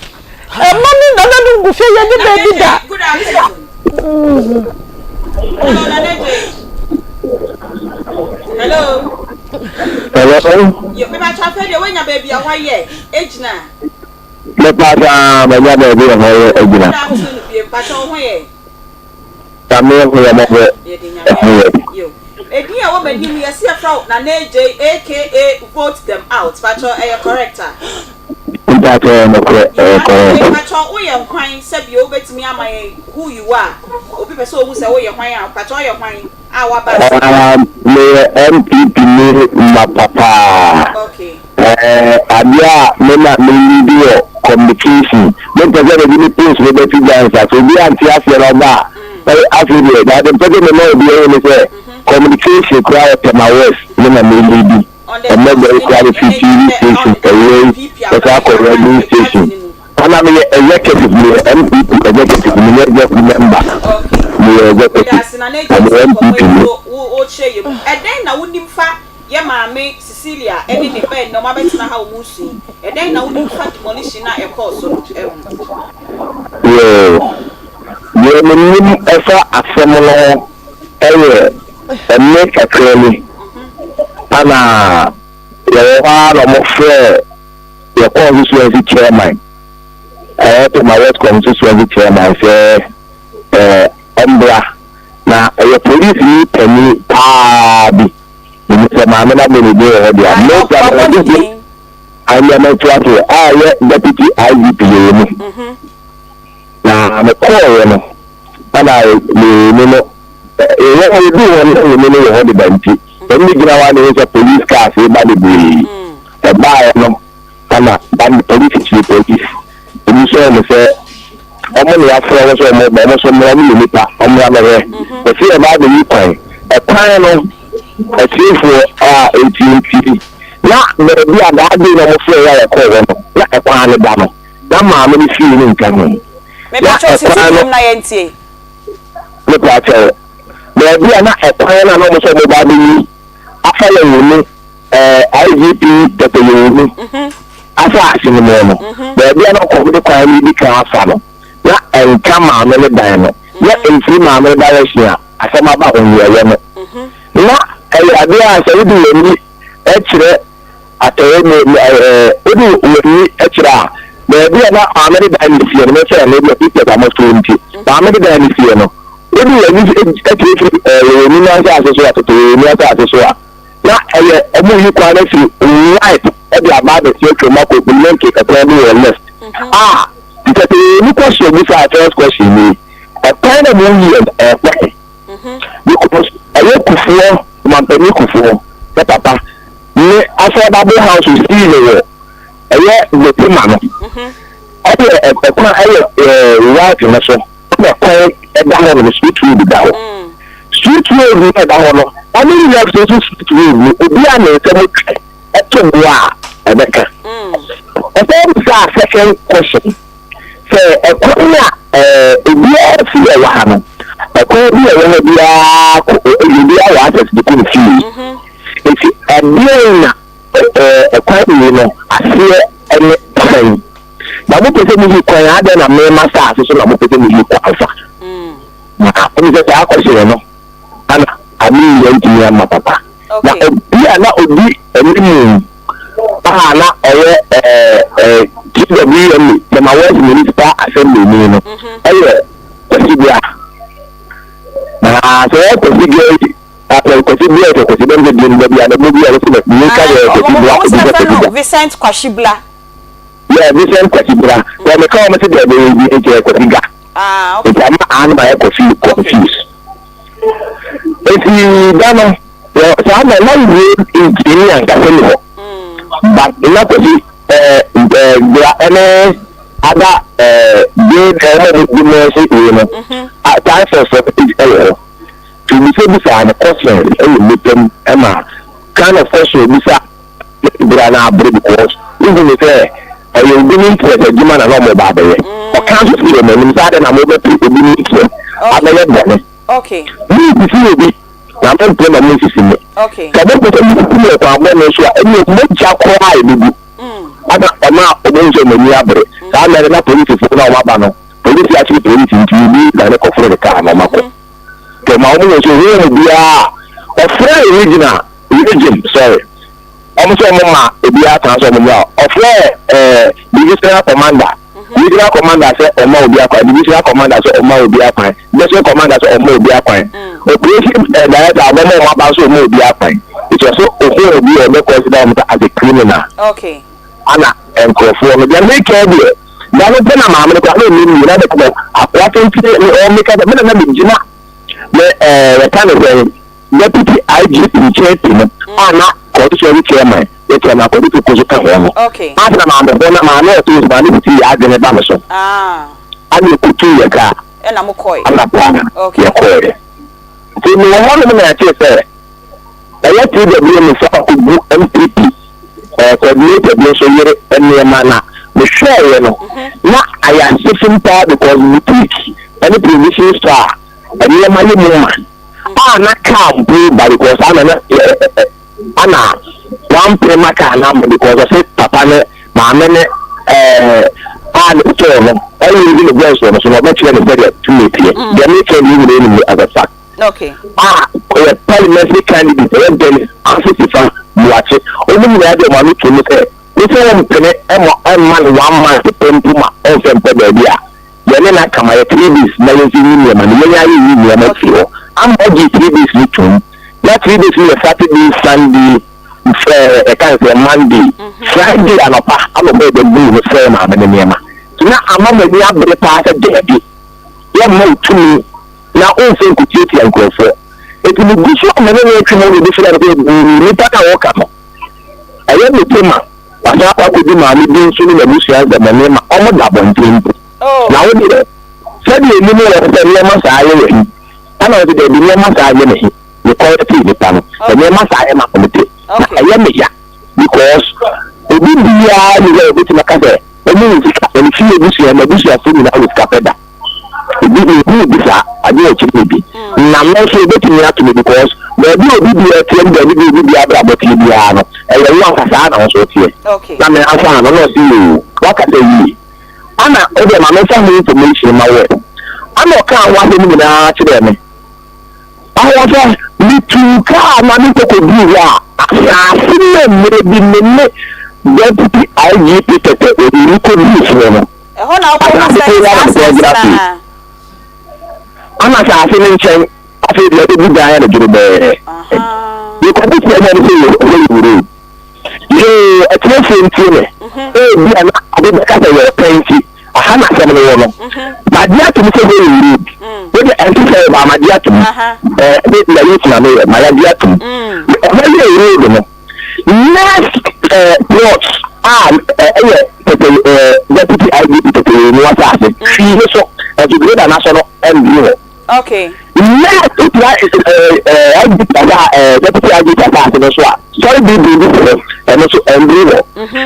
money nananum gufie ye bi baby da good afternoon hello you be my traffic the when your baby away here age na me pa ma nya baby away age na pa cho ho ye tamé ko ya mo yo edi a wo manim ye se fra na AJ aka vote them out pa cho corrector that no correct pa cho wo ye kwan se bi o betimi amaye who you are obi pe so o mu se wo ye kwan a pa cho ye kwan a wa ba me MPP ni ma papa okay abia me na me video communication me pese de ni post we be ti dance so bi anti afia no ba afia da de pese me no bi e ni say communication cry to my west me na me lead and me be TV station away the radio station and I'm executive MPP executive member o che you and then na wonim fa ye maame Cecilia eni ne ben no ma betina ha o musu and then na wonim fa demolition na e cause so ye me efa afemlo make a clearly ana ye wa no mo frɛ ye constituency chairman to my west constituency chairman say Embra na ye police ni tani bi ni se ma me na me ni dey he dia no problem I am a travel deputy IGP ni na me call no ana ni no we do one ni no ho de banti eni gina wa ni se police car say ba de bi e ba no ana ban police chief police ni so me say omo ni afro wo so mo so mo ni nipa omo ya mere e fi e ba de yi kwan e kwan no e ti fo ATM na me bi ada de no mo fo ya e ko wo no na e kwan le ba no na ma me ni fi ni nkan no me ba cho si na yentie me ba cho me bi na e kwan na no mo so mo ba de ni afa le ni IGP tete yo ni afa asini mo no me bi na ko de kwan ni bi kan afa no na enka ma me le dan no na enfi ma me da yeshia asema ba ho ye no na ade a se di ni e kire ataye ni odi ni e kire a me bi na amere da ni fie no se na bi pe da mo so nti ba amere da ni fie no odi ni e kire ni na sa so atoto ni sa so a na omo yi kwa na fi right e bi aba da se ke ma ko bi lenke ka tra ni left because the question this our first question is a kind of movie because I kufuo mampeni kufuo the papa ni affordable house is still the tema no right na so na kwa da ho street road da ho street road da ho no only left so street road obi a na temo eto bo a ebeka second question say ekona ebi fi e wa no ekona bi e wa bia wa access the cool fee enti na ekona ni no ase ene pen na mo pese mi ko ya de na me master so na mo pese mi ko alfa na o se ta ko se no ana ami ye nti ya ma papa na bia na obi enimu na TWM the West Municipal Assembly ni no procedure na so procedure Kwashibla to President the Baby and the movie Vincent Kwashibla. Yeah, Vincent Kwashibla. When they come to the baby, okay. It's an my confused. If you don't know, so I'm not engineer and casino. But not to see there are any other good mercy, at times of to be so beside the question, and with them, Emma, kind of question, Mr. Brana, because even if you're being to a human and normal body, or can't see them inside and I'm over people being to them. Okay. Me, you be. I'm not going to miss me. Okay. So don't put any people around when you are any major cry. I'm not going to be able to. I'm not police for now. Police actually police into you, and I for the car. So my own is really be a friend religion, sorry. Almost a mama, a beer transfer of a divisional commander. Divisional commander said, or more be a fine. Divisional commander said, or more be a fine. Divisional commander said, or more be a fine. Operation director, I don't know about so more be a fine. It was so okay to be a considered as a criminal. Okay. Anna and conform. They make care of it. Now, open a mamma, I don't mean you never come. I want to make a minute. The kind of deputy IGP chairman, Anna, constitutional chairman, they can according to Kozuka. Okay. After I'm the one of my notes, my liberty, I didn't have a ah. I will put you a car. And I'm okay. I'm not planning. Okay. So, no one of them, I let you the BM for MPP, coordinated the Soyer and near Mana. The share, you know. Now I am sitting part because we teach any provision star. And you are my woman. Not come by because I'm one prema because I said Papa, Mamma, and the I will be the best one, so I bet you are very to meet you. They make you as a fact. Okay. A parliamentary candidate, then answer watch it. Only the other one to say, this one man to pen to my own temper. Then I come at 3 days, magazine, and when I leave, I'm going 3 days return. Not 3 days, Saturday, Sunday, a kind of Monday, Friday, and I'm about the blue with Sam and the Nema. So now I'm on the other part of the day. You know, to me, now also to duty and go for it. Will be sure many will be different. I am the Tema. I could do my living soon in the Lucia, the name of Double. Now, said you know the Yamas I and I did the Yamas I the quality the panel, the Yamas I am up on the tape. I am here because it will be a bit in a cafe. The music and she will see a Lucia food with Capeda. It didn't do this. I do it maybe. Now, I'm not sure that you have to me because there will be a team that will be about Tibiano and a long Hassan also here. Okay. I mean, I don't see you. What can they be? Anna, over my family information in my way. I'm not can't want them to them. I want me to come and to do I see maybe deputy IGP with you could use them. I'm asking chain. I feel like a guy and a good day. You can be anything you a telephone to I didn't cut your painting. I have not seen anyone. But yet, to say, with the anti by my diatom, my diatom. Very next plots are deputy IGP to what I said. She is so as you grade a national MBO. Okay. Next, deputy IGP sorry, be and also MBO.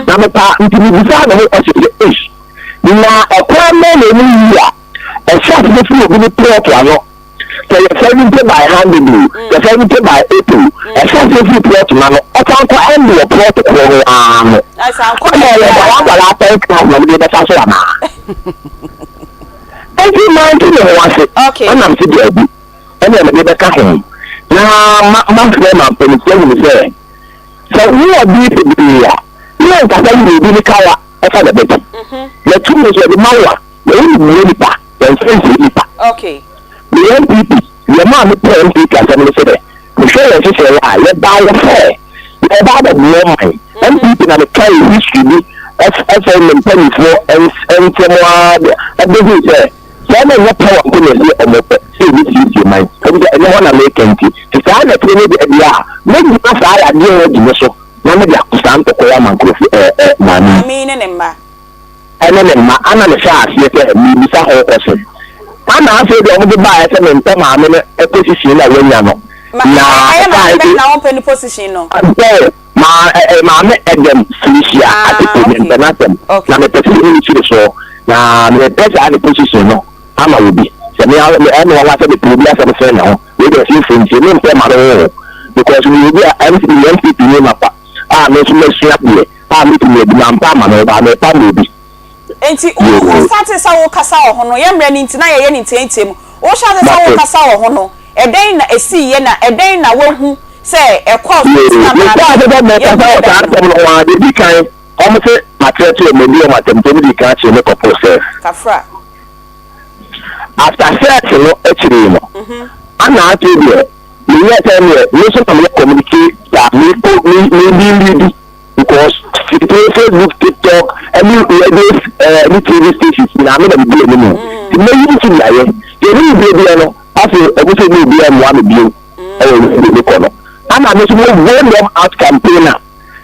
Now, the part into the design of it. Now, a crime in a shot of the plot, so you're 70 by 100, you're 70 by 80, a shot of the plot, man, I can't end your plot for I sound quite I think I'm the fashion. Every man to know what's it. Okay, and I'm together, and then I get a home. Now, my friend, I'm going to say, so we are deep in here. You know, that will be the color of the better. The two is the Mawa, the only Lipa, and Lipa. Okay. The MPP, the man who put MPP as a minister, the show a sister, I buy a fair. I buy the woman, and people are the kind of history. FM penny for and someone a business. So I'm not power to say this is your mind. I don't want to make anything. If I had a idea, maybe because I had no idea. None of the Santa Koyaman could mean an emma. And then I'm on the fast, yet, maybe some whole person. I'm afraid of the bias and then I'm in a position that when you're not. I am now open position. Mamma Adam Felicia at the International. Now the position so now the best at the position. I'm a ruby. So now everyone was at the previous of the friend now. We got few things you name them at because we will be everything young people name up. No so much up here. I'm meeting with Mamma and my family. And see, started our Casao Hono, young running tonight, any taint him. Or shall the Sao Casao Hono? A day a sea, a day na one who say a call. Almost my church will be my temporary catch in a couple of Cafra. After searching, actually, I'm not here. You tell me, listen to me communicate that me because Facebook, TikTok, and you TV stations, I'm not going to do it. Maybe to lie, you really be after everything will be on one view. I'm a one out campaigner.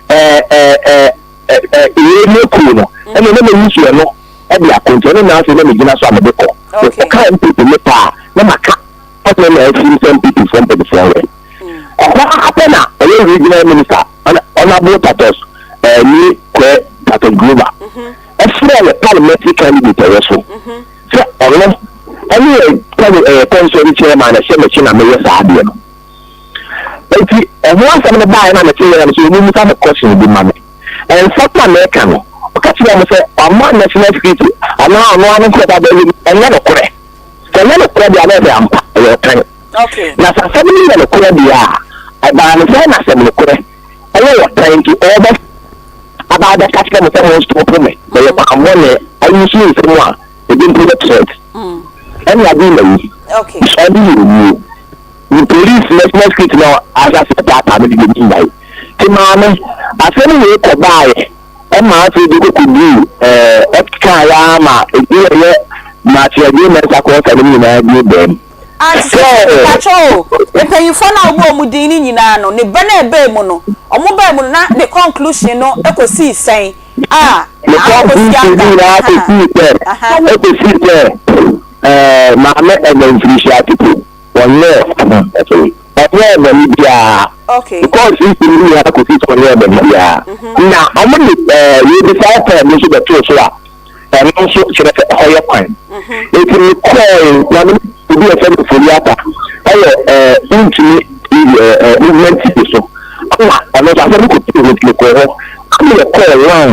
And you never use your no. Every account, and now let me give us one of the call. The kind people make power. No matter what some people from the forward. What happened now? A regional minister on about us, me, Tato Gruber. A small parliamentary candidate also. So, anyway, console chairman, a shame and mayor Sadia. And once I'm going to buy an material, so we will have a question with the money. And South American, catch them say, I'm not national security, I'm now one of the and then a correct. So then a credit, I'm time. Okay. Now, for 7 years, a credit, I buy a fan as a correct. I know what time to order about the catch them with someone's to open me. But I'm one, I usually someone, they didn't put up set. And I do okay. So you. The police national security now as I said that I'm going to buy. Mama, I said we could buy. And my friend could do Ekayama, a year, much agreements across the them. Patrol, the pay you for now, Mudini, Nano, the Bene Bemono, or mobile not the conclusion, no, echo see saying, the Mama and then finish one year. Okay. Because we really have to sit on here. Now, how many you decide to make the two and also should have a higher point. If you call one to be a friend of Furiata, intimate movement. So, I'm not going to put it with you. I'm going to call one.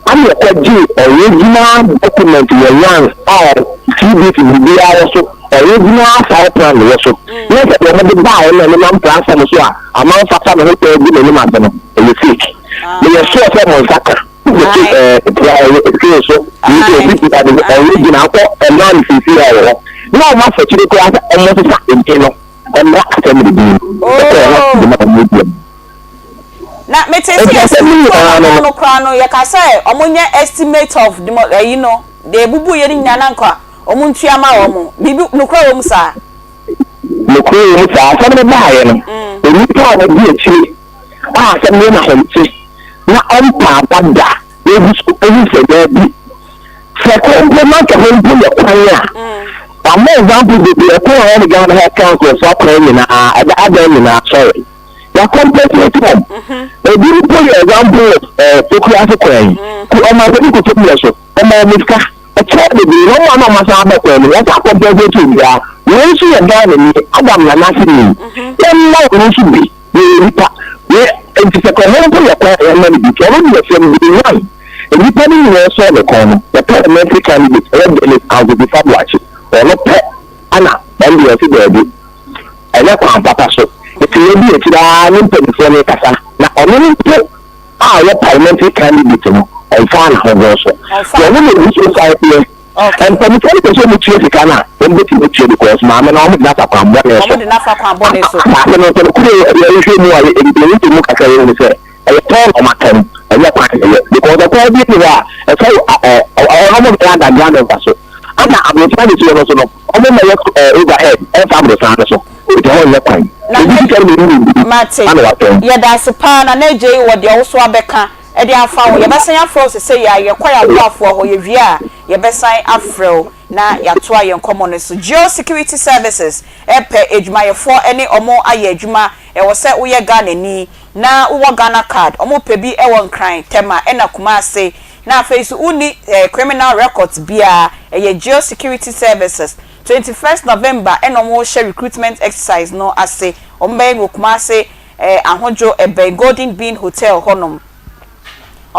I'm going to do original document one or TV to be also. Original side plan also. Yes, I have the buy and the plan from so a man for some hotel good in the you fake. They are sure from Osaka. So the original and non CCI. No more for Chico and not in Keno and not assembly being. Now, me tell you, no crown, you can say, ammonia estimate of the you know, the bubu yelling Yananka. Omuntiama omu bibi nukro omu sa some the buy no we plan to be actually some na hemti na ompa bada we say there be for complement to him pull your plan am example the ko on Ghana account so plan na ada na sorry ya complement to e bi pull your example to class plan ko o ma ko to pull so o ma mika a child will be no one of my father. What I compare to ya, when she had done it, Adam Nanasi, then now we should be. It's a community and then be carrying the same one. And depending on your soul, the parliamentary candidate out of the fab watching or not pet Anna, and the baby. And that's how Papa so. It will be a child for me, Casa. Now, only put our parliamentary candidate. I found her also. So we will be here. And for the person who treats the canna, when we treat because mamma no not a crumb. Omo de na fa kwa bone so. I no to could you more in to look at you say a tall of my time and because the problem is that almost land and grand so. And I'm trying to see also no. Overhead and family so. It all your time. Mate. Yeah, that's a pan and AJ what you also abeka. E dey afa wo ye besan afro se ya ye kwaya boafo ho ye via ye besan afro na ya to aye nkomo ne so geo security services pe ejuma ye fo ene omo aye ejuma e wo se wo ye Ghana ni na wo Ghana card omo pe bi e won kran tema e na kuma ase na face uni criminal records bia ye geo security services 21st November e no mo share recruitment exercise no ase ombe no kuma ase ahojo ebe Golden Bean Hotel honom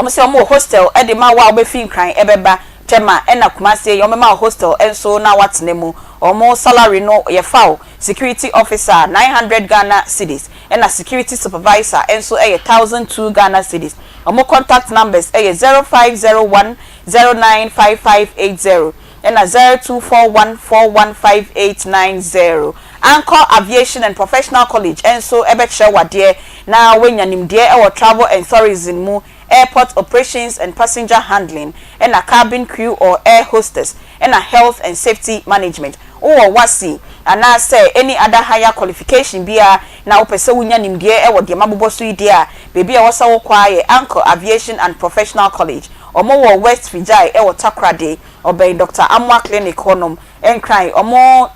say omo hostel e de ma wa obefin kran ebeba tema e na kumase yo ma hostel enso na watnemu omo salary no ye foul security officer 900 Ghana cedis e na security supervisor enso e 1002 Ghana cedis omo contact numbers e 0501095580 and 0241415890 Anchor Aviation and Professional College enso ebeche wade na wenyanimde e travel and tourism mu airport operations and passenger handling and a cabin crew or air hostess and a health and safety management or wasi and I say any other higher qualification bia na opese wunya nimdie e wo de mabobo so idea baby a wasa wo kwaye Anchor Aviation and Professional College omo West Fijai e wo Takrade obey Dr. Amwa Clinic honum enkran omo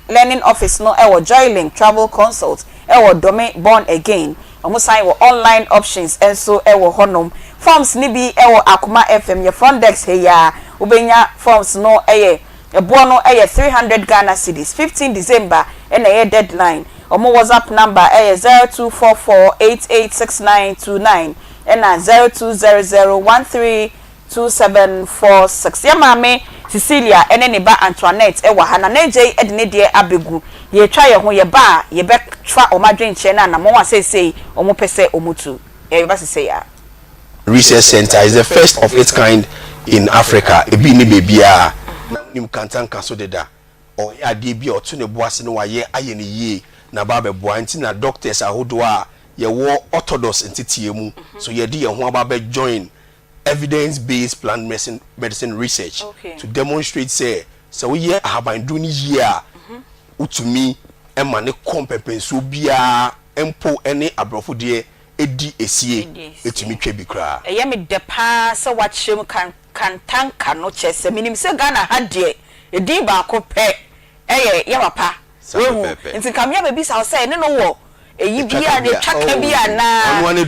learning office no e wo Joylink Travel Consult e wo Dome Born Again omo sign wo online options enso e wo honum forms ni bi e wo Akoma FM your front desk he ya ubenya forms no eye ebo no eye 300 Ghana cedis 15 December and eye deadline omo WhatsApp number eye 0244886929 and 0200132746 ya mame Cecilia ene ne ba Antoinette e wa hana na je edine de abegu ye twa ye ho ye ba ye be twa omadwenche na mo wa sesei omo pese omutu ye ba sesei ya research center is the first of its kind in Africa ebi ni bebia nim kantanka so deda o ya de bi otu ne boase no wa ye aye ne yie na ba be boa nti na doctors ahodo a ye wo orthodox entitie mu so ye de ye ho aba be join evidence-based plant medicine research to demonstrate say so we hear haban do ni year utumi e ma ne kompepenso bia empo ene abrofo de edi esie etumi twa bi kra ye me de pa se wachem kan tanka no chese minim se Ghana ha de edi ba ko pe ye papa wehu nti kamya be bi sa say ne no wo eyi bia ne twaka bia na onwa ne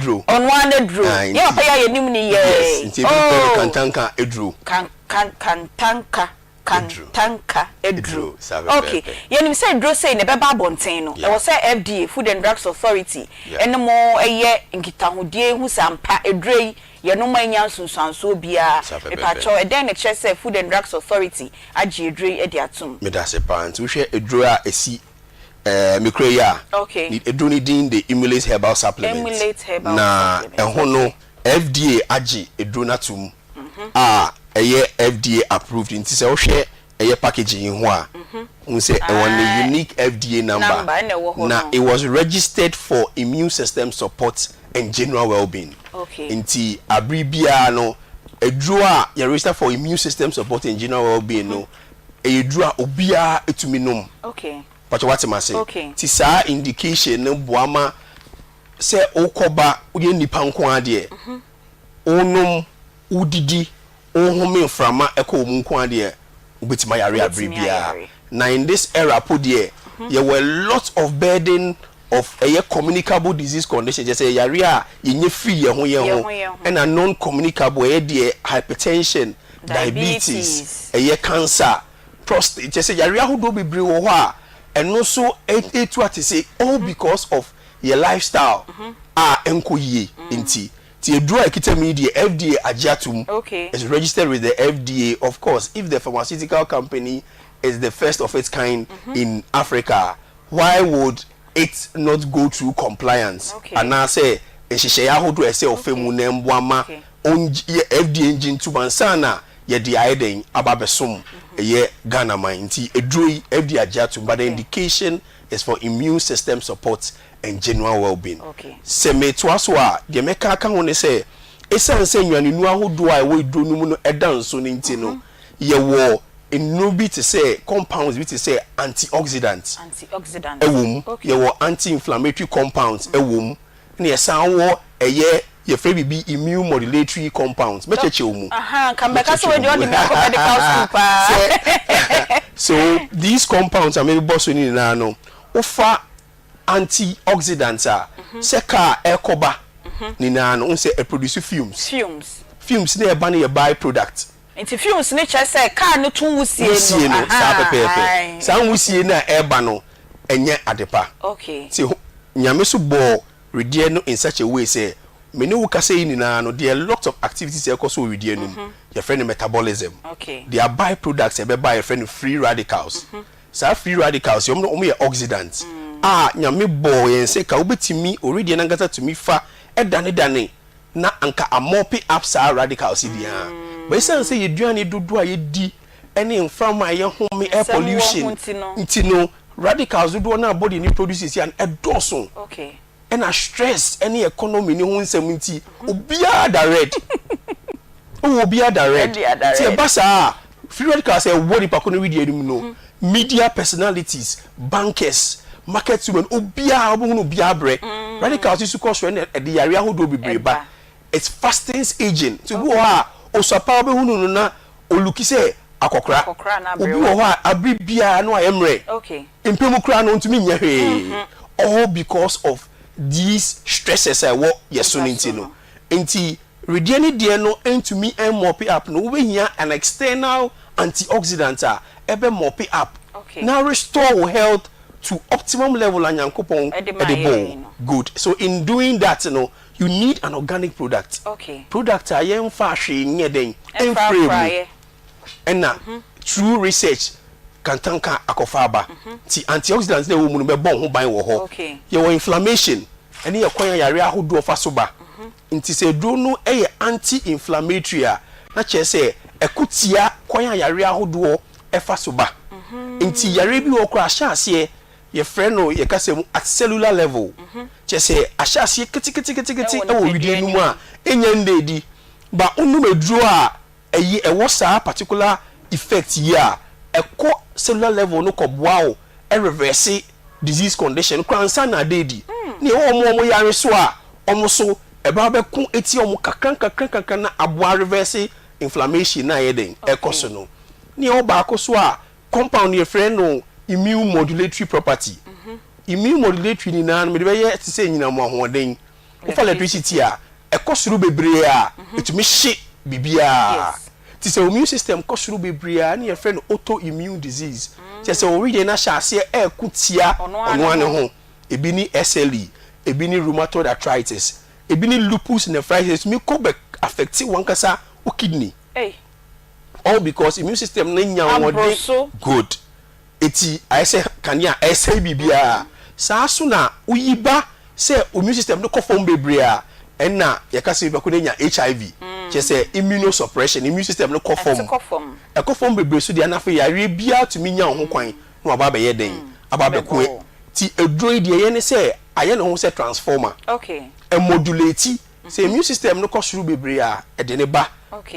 dro ye papa ye nim ni ye nti bi kan tanka edro kan tanka edro okay ye nim say edro say ne beba bonten no e wo say FDA Food and Drugs Authority ene mo eye nkitahodie hu sampa edro ye no manya sunsanso bia e pa cho e den ne che say Food and Drugs Authority agi edro e di atum me da se pant wo hwe edro a esi mikreya okay edro ni din the emulate herbal supplement na eho no FDA agi edro natum eye FDA approved nti se wo hwe eye packaging ho a unse e one unique FDA number na it was registered for immune system support and general well-being nti abribia no edro a you register for immune system support and general well-being no edro a obia etumi nom but what am I saying ti sa indication no boama se okoba uye nipa nko ade onom udidi ohome frama eko mu nko ade ubetima yare abribia na in this era podie there were lots of burden of a communicable disease condition just say yare a yenye free ye ho and a non communicable hypertension diabetes cancer prostate just say yare ahodo bebre wo ho a eno so etu atese all because of your lifestyle enkoyie nti ti edura ekitami the FDA agiatum is registered with the FDA. Of course, if the pharmaceutical company is the first of its kind in Africa, why would it not go through compliance? And I say ehihye ya hodo ese ofemu na mboama on FDA engine to mansana ye di aiden ababesom ye Ghana man nti eduro yi FDA ajato but the indication is for immune system support and general well-being. Okay. Se me to aso a de meka aka ho ne se esan se nwane nu ahodo a we do nu mu no edan so ne nti no ye wo enu bi te say compounds bi te say antioxidants ewom ye wo anti-inflammatory compounds ewom ne ye san wo eye ye free bi immune modulatory compounds me cheche omu kan be ka so we do the medical school pa so these compounds are maybe boss ni na no ofa antioxidants a se ka ekoba ni na no unse produce fumes na e ba na ye byproduct into fumes ni che say car no tun wusie no sa pepepe sa wusie na e ba no enye adepa okay see nyame so bo redie no in such a way say me no ka say ni na no there are lots of activities e so redie no your friend metabolism okay they are byproducts e be by your friend free radicals so free radicals you no your oxidants nyame bo yen say ka obetimi already na ngata to me fa e dane na anka amopi up sa radicals dia but say say yeduane dodo a yedi any inframa ye home air pollution ntino radicals dodo na body ni produces and edoso okay and a stress any economy ni ho nsem nti obia direct obia direct ti basa free radicals e wori pakono wi di no media personalities bankers market women obia obo obia bre radicals is cause when the area hodo bebre ba it's fasting agent to go osapa be hunu na oluki se akokra obi wo ha abribia no ayemre okay impemu kra no ntumi nya hwe all because of these stresses I wo yeso nti no nti rediani de no ntumi mop up no we hia an external antioxidant ebe mop up now restore health to optimum level anyankopon edible good so in doing that you need an organic product product ayen fa hwe nye den enframe and through research kan tanka akofaba ti antioxidants na wo mu no be bon ho ban wo ho your inflammation ene ye kwan yare ahodo fa so ba nti se do no eye anti-inflammatory na che se ekotia kwan yare ahodo e fa so ba nti yare bi wo kra sha ase ye friend no ye kase mu at cellular level che se ahyase kiti e wo widi nu mu a enya ndedi ba unu meduro a eyi e wo sa particular effect here eko cellular level no ko boa e reverse disease condition kransa na dedi ni omo yare so a omo so e ba be ku eti omo kakran na aboa reverse inflammation na ye den ekoso no ni o ba ko so a compound ye friend no immune modulatory property immune modulatory ni na me de be ye ti se nyina mo ahoden o fa electricity a ekosuru bebre a etumi hye bibia ti se immune system kosuru bebre a na ye friend autoimmune disease ti se o read na sha ase e kutia ono ane ho ebi ni SLE ebi ni rheumatoid arthritis ebi ni lupus nephritis mi ko be affect one kasa o kidney all because immune system na nya wode good eti I say kania say bibia sa so na uyiba say immune system no kofom bebre a enna yakase be ko nya HIV che say immunosuppression immune system no kofom bebre so dia na fa yare bia to mi nya ho kwan no aba be yeden aba be ko ti edroid de ye ne say aye no ho say transformer e modulate say immune system no kosuru bebre a e de ne ba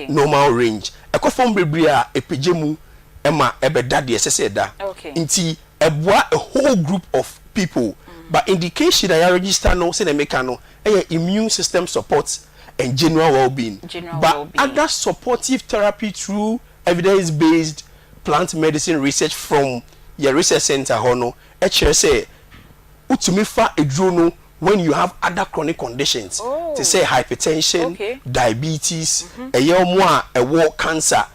normal range e kofom bebre a epejemu ema ebeda de esese da nti eboa a whole group of people but indication I register no say na make no immune system support and general well-being other supportive therapy through evidence based plant medicine research from your research center hono say utumi fa eduro no when you have other chronic conditions to say hypertension diabetes omo a ewo cancer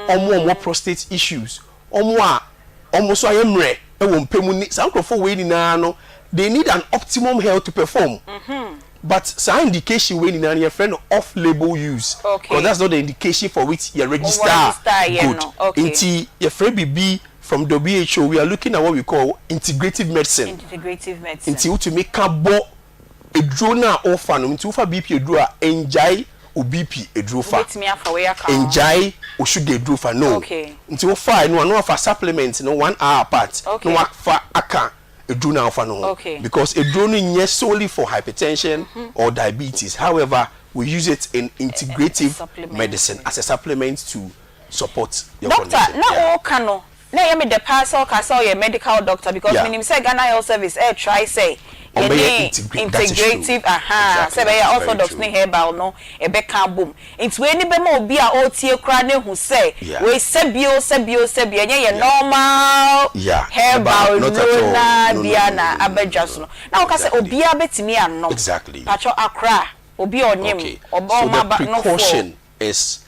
omo prostate issues omo so ayemre e wo mpemu ni sankrofo we ni na no they need an optimum health to perform but some indication we ni na your friend off label use because that's not the indication for which you register good into your friend BB from WHO we are looking at what we call integrative medicine into to make cabo edro na offer no into for BP edro a enjai BP edrufa Betimi afa we aka enjai o sugar edrufa no okay nti wo fa no afa supplement no 1 hour apart okay. no afa aka edru na afa no okay. because edru no nye solely for hypertension or diabetes. However, we use it in integrative medicine as a supplement to support your doctor condition. Na o kano na ye me the parcel ka say your medical doctor because minim say Ghana Health Service try say integrative say be orthodox ne herbal no e be kan bom nti we ni be ma obi a o tie kra ne hu say we sebio nye normal herbal no na bia na abadwaso no na o ka say obi a betimi anom exactly pacho akra obi onyem obo ma ba no precaution is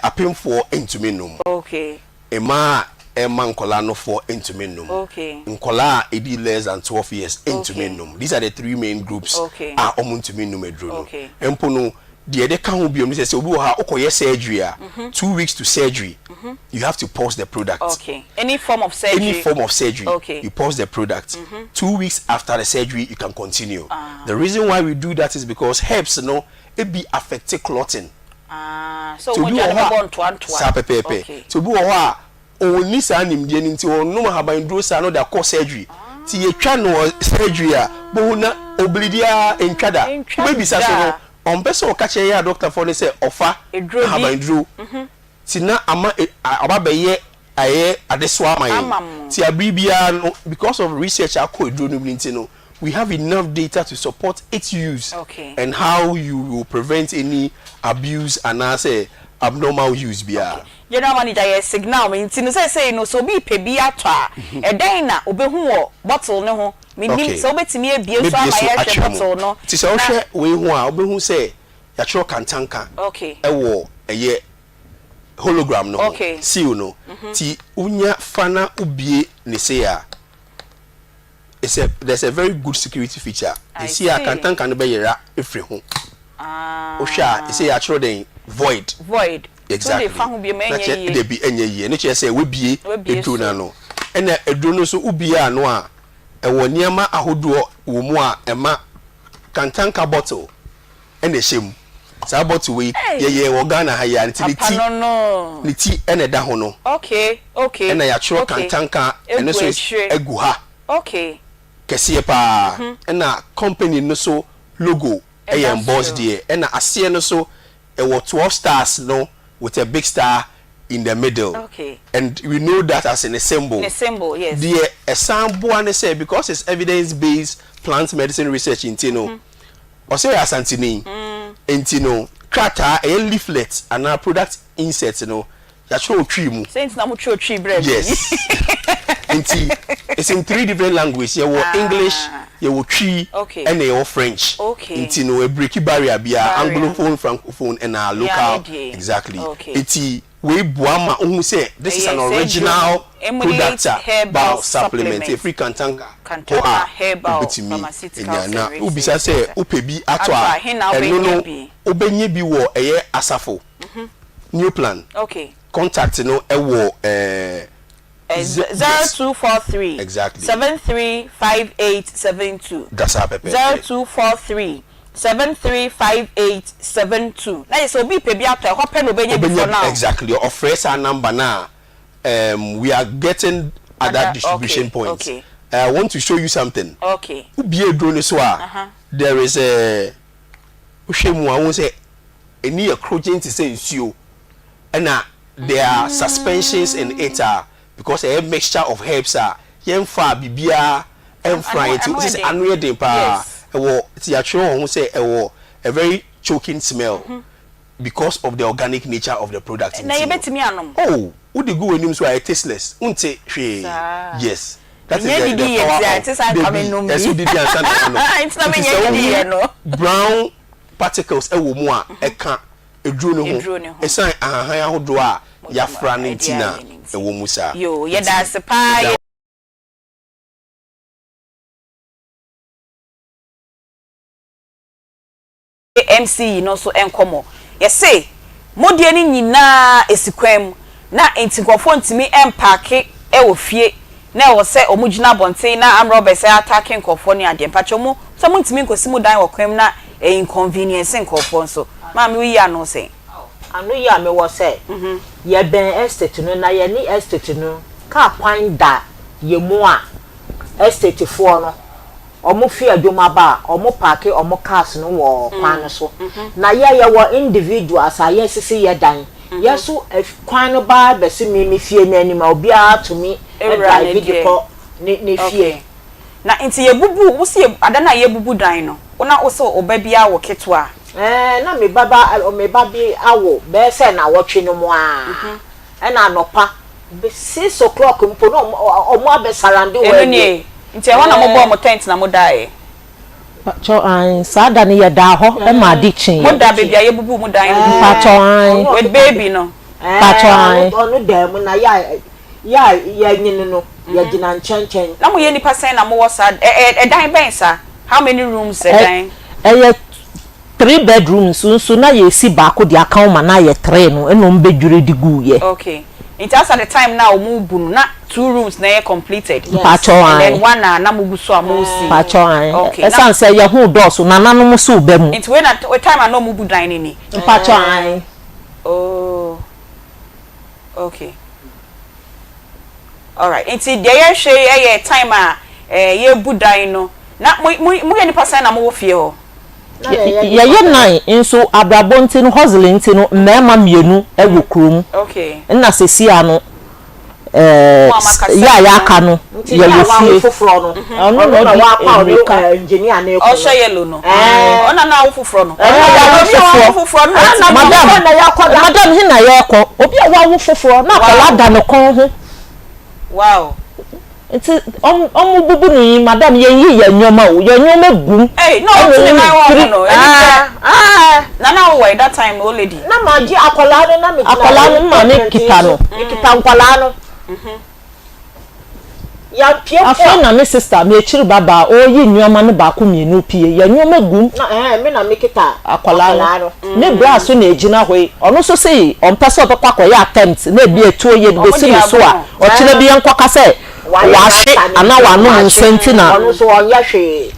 appeal for intuminum okay Emma nkola no for intuminum. Okay. Nkola edi less than 12 years intuminum. These are the three main groups. Okay. Are omuntuminum edro. Okay. Empo no the other can be omi say obi ha okoye surgery 2 weeks to surgery. You have to pause the product. Okay. Any form of surgery. Any form of surgery. Okay. You pause the product. 2 weeks after the surgery you can continue. The reason why we do that is because herbs it be affecting clotting. So we just go on to Okay. To be a only sanim de nti onum haban duro sa no da cause surgery ti ye twa no surgery a bo na oblidia entwada baby sa so no on person o ka che ya doctor for ne say ofa haban duro ti na ama ababaye aye adeso amaye ti abibia no because of research akọ duro no nti no we have enough data to support its use and how you will prevent any abuse and say abnormal use bia general manager yes signal me nti say no so bi pe bi atwa e den na obehu wo bottle ne ho minim so obetimi ebie so ama ya hwe bottle no ti se o hwe we hu a obehu say ya chiro kantanka okay e wo eye hologram no seal no ti unya fana ubie ne say a there's a very good security feature you see a kantanka no be yera efri ho o hwa say ya chiro den void exactly they be enye ne che say we bie edu na no ena edu no so ubie ano a ewo niama ahodo wo mu a ema kantanka bottle ena hyem sa bottle we ye Ghana ha ya ne ti ena da ho no okay ena ya chiro kantanka ena so egu ha kese pa ena company no so logo embossed there ena ase no so ewo 12 stars no with a big star in the middle. And we know that as in a symbol. In a symbol, yes. The sample and say because it's evidence-based plant medicine research in Tino. Or say as Antini in Tino, krata a leaflet and our product inserts, you know, that show tree mu. Saints na mucho tree bread. Yes. It's in 3 different languages. You have English, you have tree, and you have French. It's a breaky barrier, Anglophone, Francophone, and our local. Exactly. It's we buama who say this is an original product herbal supplement. A free kantanga herbal pharmaceutical. Na ubisa say upebi atwa. No obenye bi wo eye asafo. New plan. Contact no ewo 0243 exactly 735872. That's our pepe. 0243 735872. Na so be pe bi ato e hope no benye before now. Exactly. Or fresh our number now. We are getting at that distribution point. I want to show you something. Be a drone so there is a ushemu I won't say any a crossing to say you and there are suspensions in it because a mixture of herbs are yen fa bibia and frying to this annual day pa it's actually won't say a very choking smell because of the organic nature of the product. Oh, would you go in so I tasteless? Unte yes. That's the brown particles e can edru ne ho esan ahan ahodo a ya fra ne ntina e wo musa yo ye da se pa MC no so enkomo ye say modie ni nyina esikwam na entinkofo ntimi empake e wo fie na wo se omugina bonten na am Robert attacking nkofo ni ade mpacho mu so mu ntimi nkosi mu dan wo kwam na inconvenience nkofo nso Mama we ya no say. Anu ya me wo say. Ye ben estate no na ye ni estate no ka kwan da ye mu a estate fo no omo fi adwuma ba omo park omo cars no wo kwan no so na ye wo individuals a ye sisi ye dan ye so kwan no ba be si mi fie na ani ma obi a to mi drive video ne fie na nti ye bubu wo se adana ye bubu dan no wona wo so oba bia wo ketwa na me babi awo be se na wotwe no mo a na anopa be 6 o'clock mpo no omo abesarande wo ni nti e wona mo bo mo tent na mo dae pacho an sada ne ye da ho e ma di chin mo da baby aye bubu mo dan pacho an with baby no pacho an onu dem na ya nyinu no ya gina nchenchen na mo ye nipa sen na mo wo sa e dan ben sa how many rooms e dan e 3 bedrooms so na ye si ba ko di account na ye 3 no eno mbedwure di gu ye okay it has at the time now mu na 2 rooms na ye completed pacho an and then one na mo guso amosi pacho an okay esan say ye hu do so na nanu mo so ba mu it when at time I no mu bu dan ni pacho an oh okay all right nti dey ye hwe ye time a ye bu dan no na mo ye ni person na mo wo fie ho ye nan nso abrabonti no hustling ti no mema mienu ewo krom okay na sesia no ya aka no ye wo fie foforo no ono no wa kwa engineer na o she yellow no ona na wo foforo no ya foforo no madam hi na ye ko obi a wa wo foforo na kola da no kon ho wow it's bubu ni madam ye yi ya nyoma o ye nyoma gum hey no it's my one no na wo that time old lady na ma ji akola no na me ma me kita no kita nkola no ya pie afa na me sister me chiri baba o yi nyoma no ba ko mienu pie ye nyoma gum na me na me kita akola no ne bra so na ejina hoi ono so sei on person to kwakọ ya attempt na bi etuo ye be si so a o chire bi enkwaka se washi ana wanu nsenti na ono so onya hwe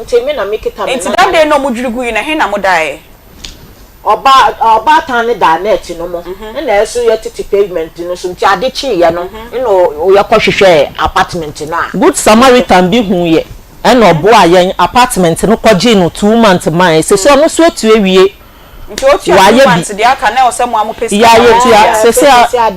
nti me na me kita me nti that day no mudwurugu yi na he na mo dae oba tan ne da net no mo na eso ye titi pavement no so nti ade chi ye no no ye kwohwehwe apartment na good samaritan bi hu ye ena obo ayen apartment no kwaji no 2 months man se ono so etu ewie nti o ti apartment dia aka na o se mo amopesi ya ye tu ya se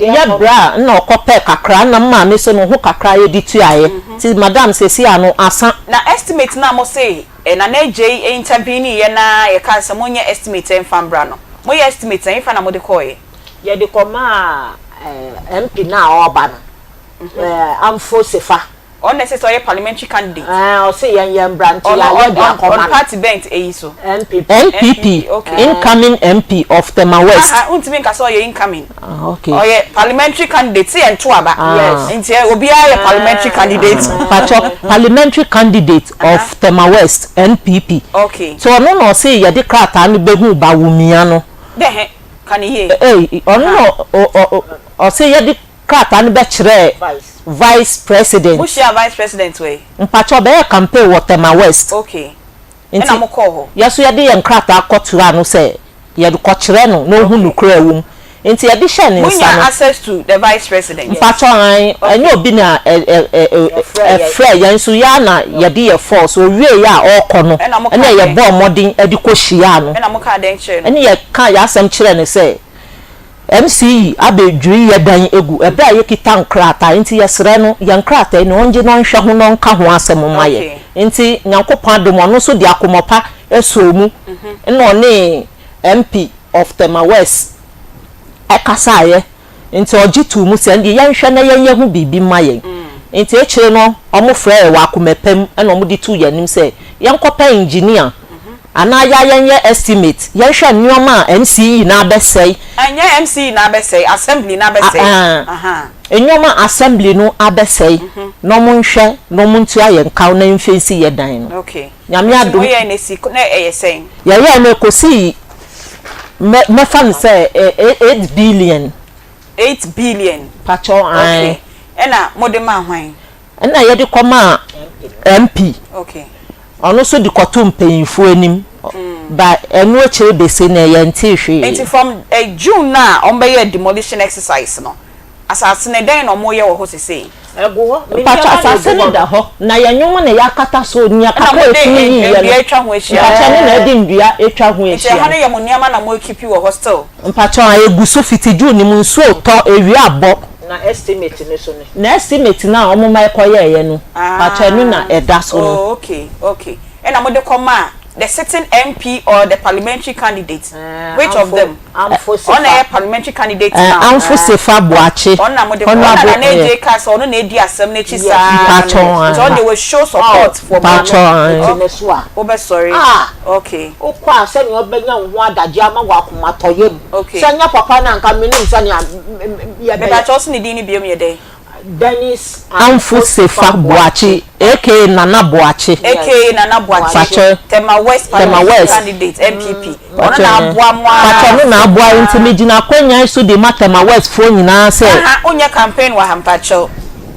ya bra na okope kakra na mma me se no ho kakra ye di tu aye ti madam se si anu asa na estimate na mo say na j intervene ye na ye kan se mo nye estimate en fambra no mo ye estimate en fa na mo de koye ye de koma MP na oba no amfo sefa on necessary parliamentary candidate o say yan branch ya de Akoma on party bent so MPP okay incoming MP of Tema West untimi nka so ye incoming okay o ye parliamentary candidate se en to aba yes nti obi a parliamentary candidate parliamentary candidate of Tema West NPP okay so no say ye de krata no behu ba wumia no de kan ye ono o say ye de krata no be kire vice president Mushia vice president we mpacho be campaign wo Tema West okay ena mo call ho yeso ye de nkrata akotura no say ye de kokire no no hu nukura wum enti ye de hye ne nsa no munya access to the vice president mpacho an enye obi na frɛ ye nso ya na ye de ye force o wie ya okono ena ye bo modern edi ko hia no ena mo ka den kire no ena ye ka ya asem kire ne say MCE abedwiri ye dan egu ebra ye kita nkrata nti yesre no ye nkrata ni onje no nhwe ho no nka ho asem maye nti nyankopon adom no so di akomopa esomu no ne MP of Tema West ekasaye nti ojitu mu se ndi ye nhwe na ye hu bibi maye nti echire no omofra e wa akomepam na omudi tu yanim se ye nkopa engineer ana ya yenye estimate yehwe nneoma MCE na abesei anya MCE na abesei assembly na abesei nneoma assembly no abesei no monhwe no muntu aye nkaw na mfensi ye dan no okay nyame adom ye na si na eyesen ye na kosi me fan say 8 billion pacho okay ena modema hwan ena ye de koma MP okay ono so di koto mpanyinfo anim but enu echire besi na ye nti hwe enti from June na ombe demolition exercise no asase ne den no moye wo ho sese ego pacha asase ne da ho na ye nwom na ya kata so nya kata efunu yi ye no etwa ho ehia pacha ne na edi ndua etwa ho ehia enti ha ne ye mo niama na mo keep wo hostel pacha eguso fiti June mu nso to ewi abo na estimate ne so ne na estimate na omoma ekoye ye no pacha nu na eda so no okay and I'm the the sitting MP or the parliamentary candidate. Which of them? On a parliamentary candidate now. Amfo Sefa Boache. On a AJ cast on an AD assembly. So they will show support for Pacho. Sorry. Okay. Okwa send your benya wada jama wakuma toyem. Okay. Sanya papa na nka minim sanya ya be Pacho ni di ni biom ye dey. Dennis Amfo Sefa Boache aka Nana Boache Tema West candidate MPP ona na aboa mo Pacho na aboa ntimi gina kwanya so de Tema West fo nyina se onye campaign wa hampacho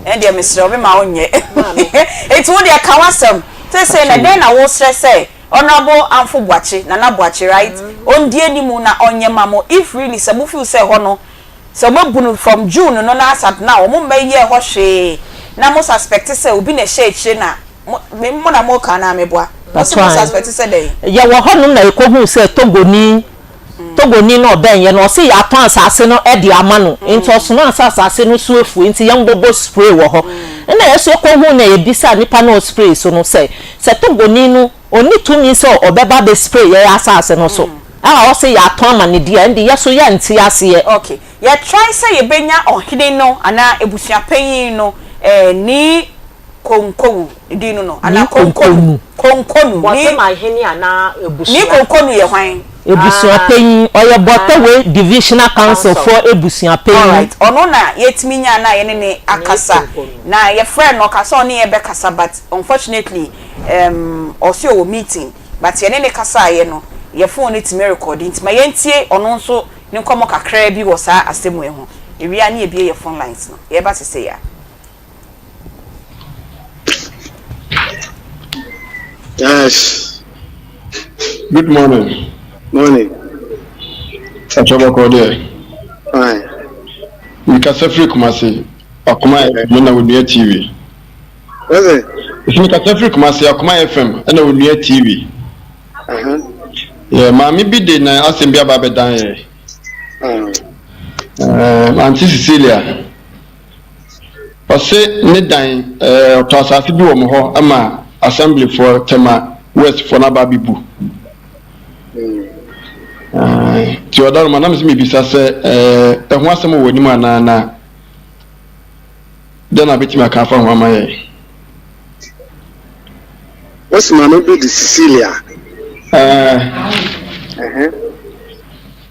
e de mesre obi ma onye it wo de kawasem say na den na wo stress say honorable Amfo Boache Nana Boache right on die ni mu na onye mamo if really say mu feel say ho no so mabunu from June no na asat na o mo mbaye ho hwe na mo suspect say obi na hye na mo na mo ka na meboa mo suspect say dey ye wo honum na ekohu say togoni no ben ye no say ya ton asase no e di ama no nti oso no asase no so efu nti ye mbobo spray wo ho na ye so ekohu na ye bisa nipa no spray so no say togoni no oni tumi say obeba be spray ye asase no so I say ya ton ma ne dia ndi ye so ya nti ase ye okay ya try say ye benya ohide no ana ebusua panyin no ni konkowu di no ana konkonu ni ma heni ana ebusua ni konkonu ye hwan ebusua panyin oye botawe divisional council for ebusua panyin alright ono na yetimi nya na ye ne akasa na ye friend no kasa oni ye be kasa but unfortunately also wo meeting but ye ne kasa ye no your phone it me recording ma yentie ono nso ne nkomo kakra bi wo sa asemu ehu ewia na ebie your phone lines no ye ba se say ya yes good morning Achoba ko there fine we ka safri kumasi Akoma FM na Onua TV what's it we ka safri kumasi Akoma FM na Onua TV yeah, mami bi de na asembia ba be dan ye. Aunty Cecilia. Ose ne dan to asase bi wo mo ho ama assembly for Tema West for na ba bibu. Ti odar ma na me bisa se ho asem wo ni ma na den abeti ma ka fa ho ama ye. What's mami bi de Cecilia?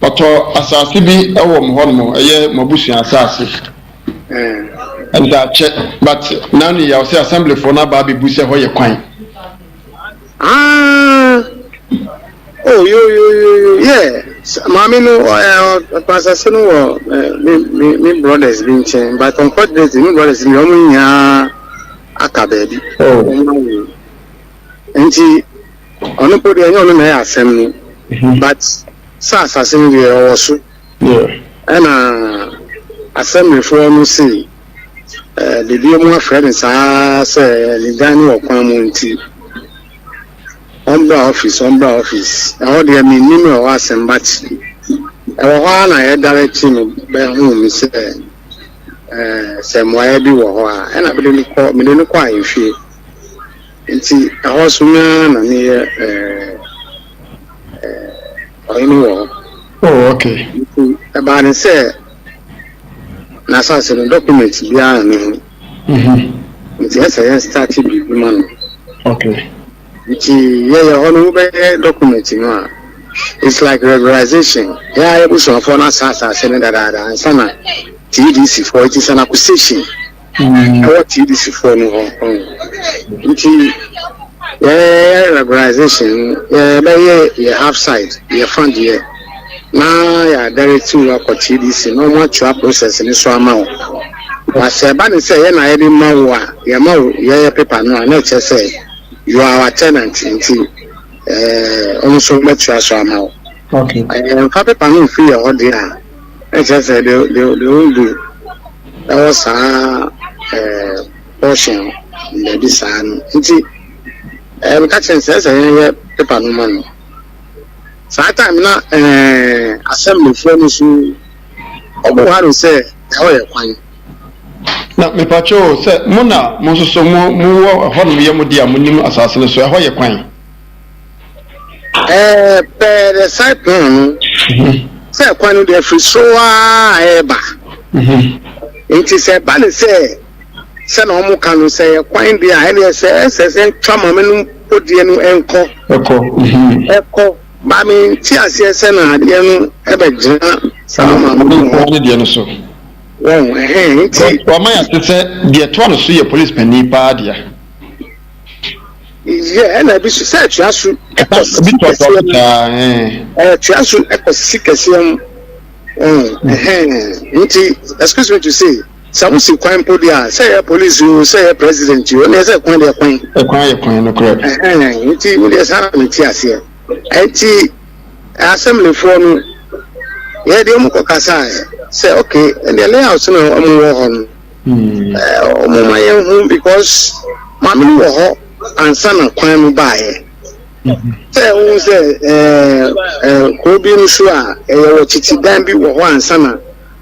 Oto asase bi ewo mo hono eye mabusua asase and that check but now you say assembly for na ba bi buse ho ye kwan oh yo yeah mami no pasase no me brothers bin chen but unfortunately me brothers me omo nya aka baby enti ono podi enyo no na asem ni but sa assassin we also and assembly for no see the dear more friends say the Daniel Okwamunti Ombra office all the minimum was and but one I directing me home say why be wo and I believe me no quite feel nti ahoso na ne oh okay about say na say the document bia me nti esa start bi man okay nti ono be document no it's like regularization ebuso for na sasa say na dada and sana TDC for it is an acquisition what TDC for no nti regularization by half side your fund here now ya direct to TDC no much process in so amount but say say na edi mawa ya paper no na say you are our tenant nti also met you somehow. Okay. And Papa Panu free or dear. I just said they will do. That was a portion in the sun. I'm catching says I have paper no money. So I time now assembly friends who Obo say how you find. Na me pacho say mona mo so mo ho no ye mo dia mo nim asase so how you kwan. Per the side plan. Say kwan no dey free so eba. It is a ban say na omo kan say kwan dey a ele say twama me no podie no enko. Eko. Ba mi ti ase say na de no ebe gina sama mo de no so. Well, Why to say the attorney see a police penny padia? Yeah, and I be said to ask you a excuse me to say, some see crime podia, say a police, you say a president, you only say a coin, a coin, assembly for me. Yeah, the Mukokasai. Say okay, and the layout on because Mammy war and son of crime by. Say who say Kobe Shua, Chichi Dambi one son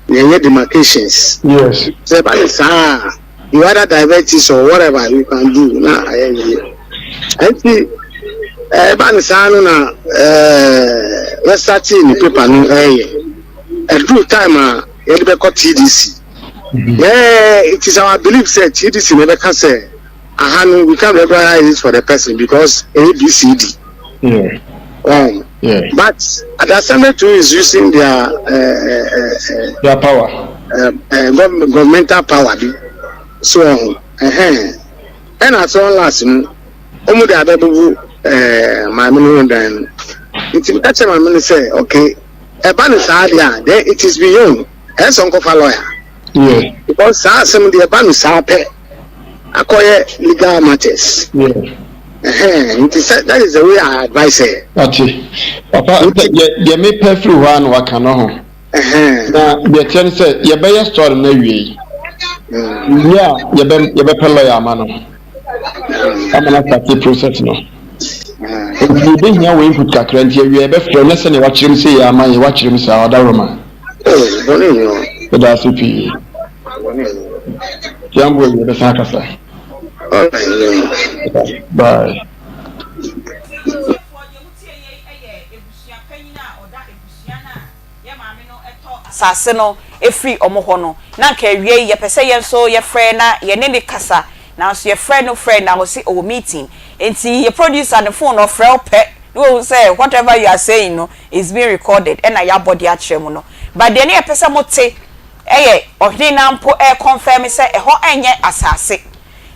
the demarcations. Yes. Say by you either divertis or whatever you can do now. I see Banisana let's start in the paper no a good time TDC. Yeah, it is our belief that TDC never can say we can't recognize it for the person because ABCD. Yeah. But at the assembly too is using their power, governmental power. So and as long as the other my minister it's my minister say okay. A ban is then it is beyond as uncle for lawyer. Yeah. Because some of the ban is acquire legal matters. Yeah. That is the way I advise her. Papa, you may pay through one what can know. Now, the chance said, you better start maybe. Yeah, you better lawyer, man. I'm not that process no. You been here we put kakranti we be for na se ne watch him say am I watch him say other Roma. Oh, that's it. Jambo we be san kasa. Bye. Sase no efri omo no na ka wie ye pese ye so ye frɛ na ye ne kasa na so ye frɛ no frɛ na wo si o meeting enti ye producer on the phone of frɛ pe no say whatever you are saying no is being recorded and na ya body a kyerɛ mu no but de ne ye pese mo te ohini na mpo confirm say ho enye asase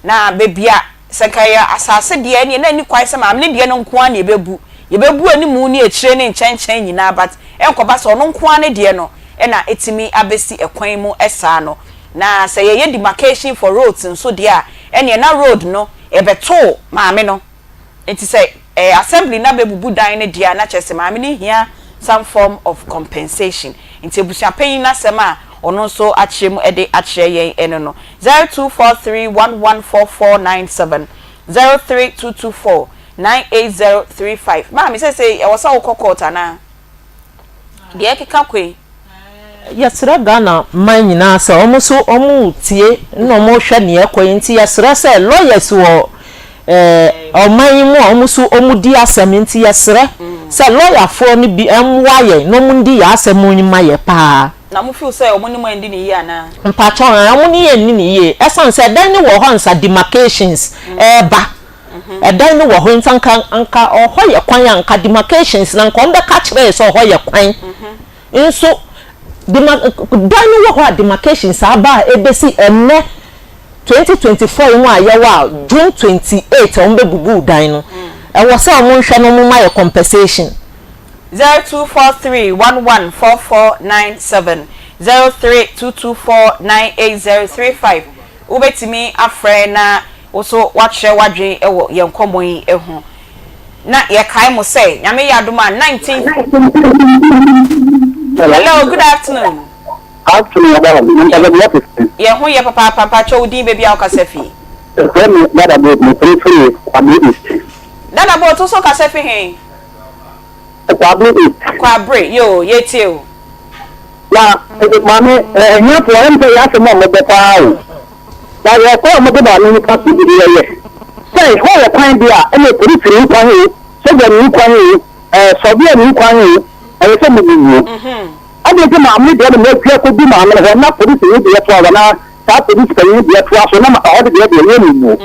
na bebia sekaya asase de ne na ni kwai se ma ne de no nko an ye bebu animu ni ekyire ne nkyɛnkyɛn nyina but enkoba so no nko an de no ena etimi abesi ekwan mu esa no na say ye demarcation for roads nso de a ene na road no ebeto maame no enti say assembly na bebubu dan ne de na kyese maame ni hia some form of compensation enti ebusia panyin na sema ono nso akyem ede akyere yen eno no 0243114497 03224980035 maame say e was a kokota na de ekeka kwe yasra Ghana man nyina sa omu tie na omu hwe ne ekoyinti yasra say lawyers wo oman mu omu di asɛm yasra say lawyer for ni bi emwaye no mu ndi ya asɛm nyima ye pa na mu feel say omu ni mo ndi ni ye ana mpacho omu ni ye ni ye esan say dan ni wo ho nsa demarcations ba dan ni wo ho ntanka anka ho ye kwan anka demarcations na nko mbe ka kire so ho ye kwan nso dani wo demarcations aba ebesi enne 2024 nwa ayewa June 28 ombe bubu dan no e wo se omo hwe no mo ma compensation 0243114497 03224980035 ubetimi afre na oso wachre wadwen ewo yenkomo yi ehu na ye kai mo say nyame ya adoma 19. Hello, good afternoon. Afternoon, madam. Ye hu ye papa chowdi baby akasefi. Dada boat me free Kwabri East. Dada boat so kasefi hen. Kwabri East. Kwabri yo ye tio. Ya, mami, nya po empe ya se mo bepa o. Ya ye ko mo be ba ni ka ti bi ye. Say ho ye kwan bia e le free kwan yi, so be ni kwan yi, so be ni kwan yi, e se mo bi. Ade ke ma mi de mo pia ko bi ma na na police ni de to na ta police kan ni de to so na ma o de de ni mu.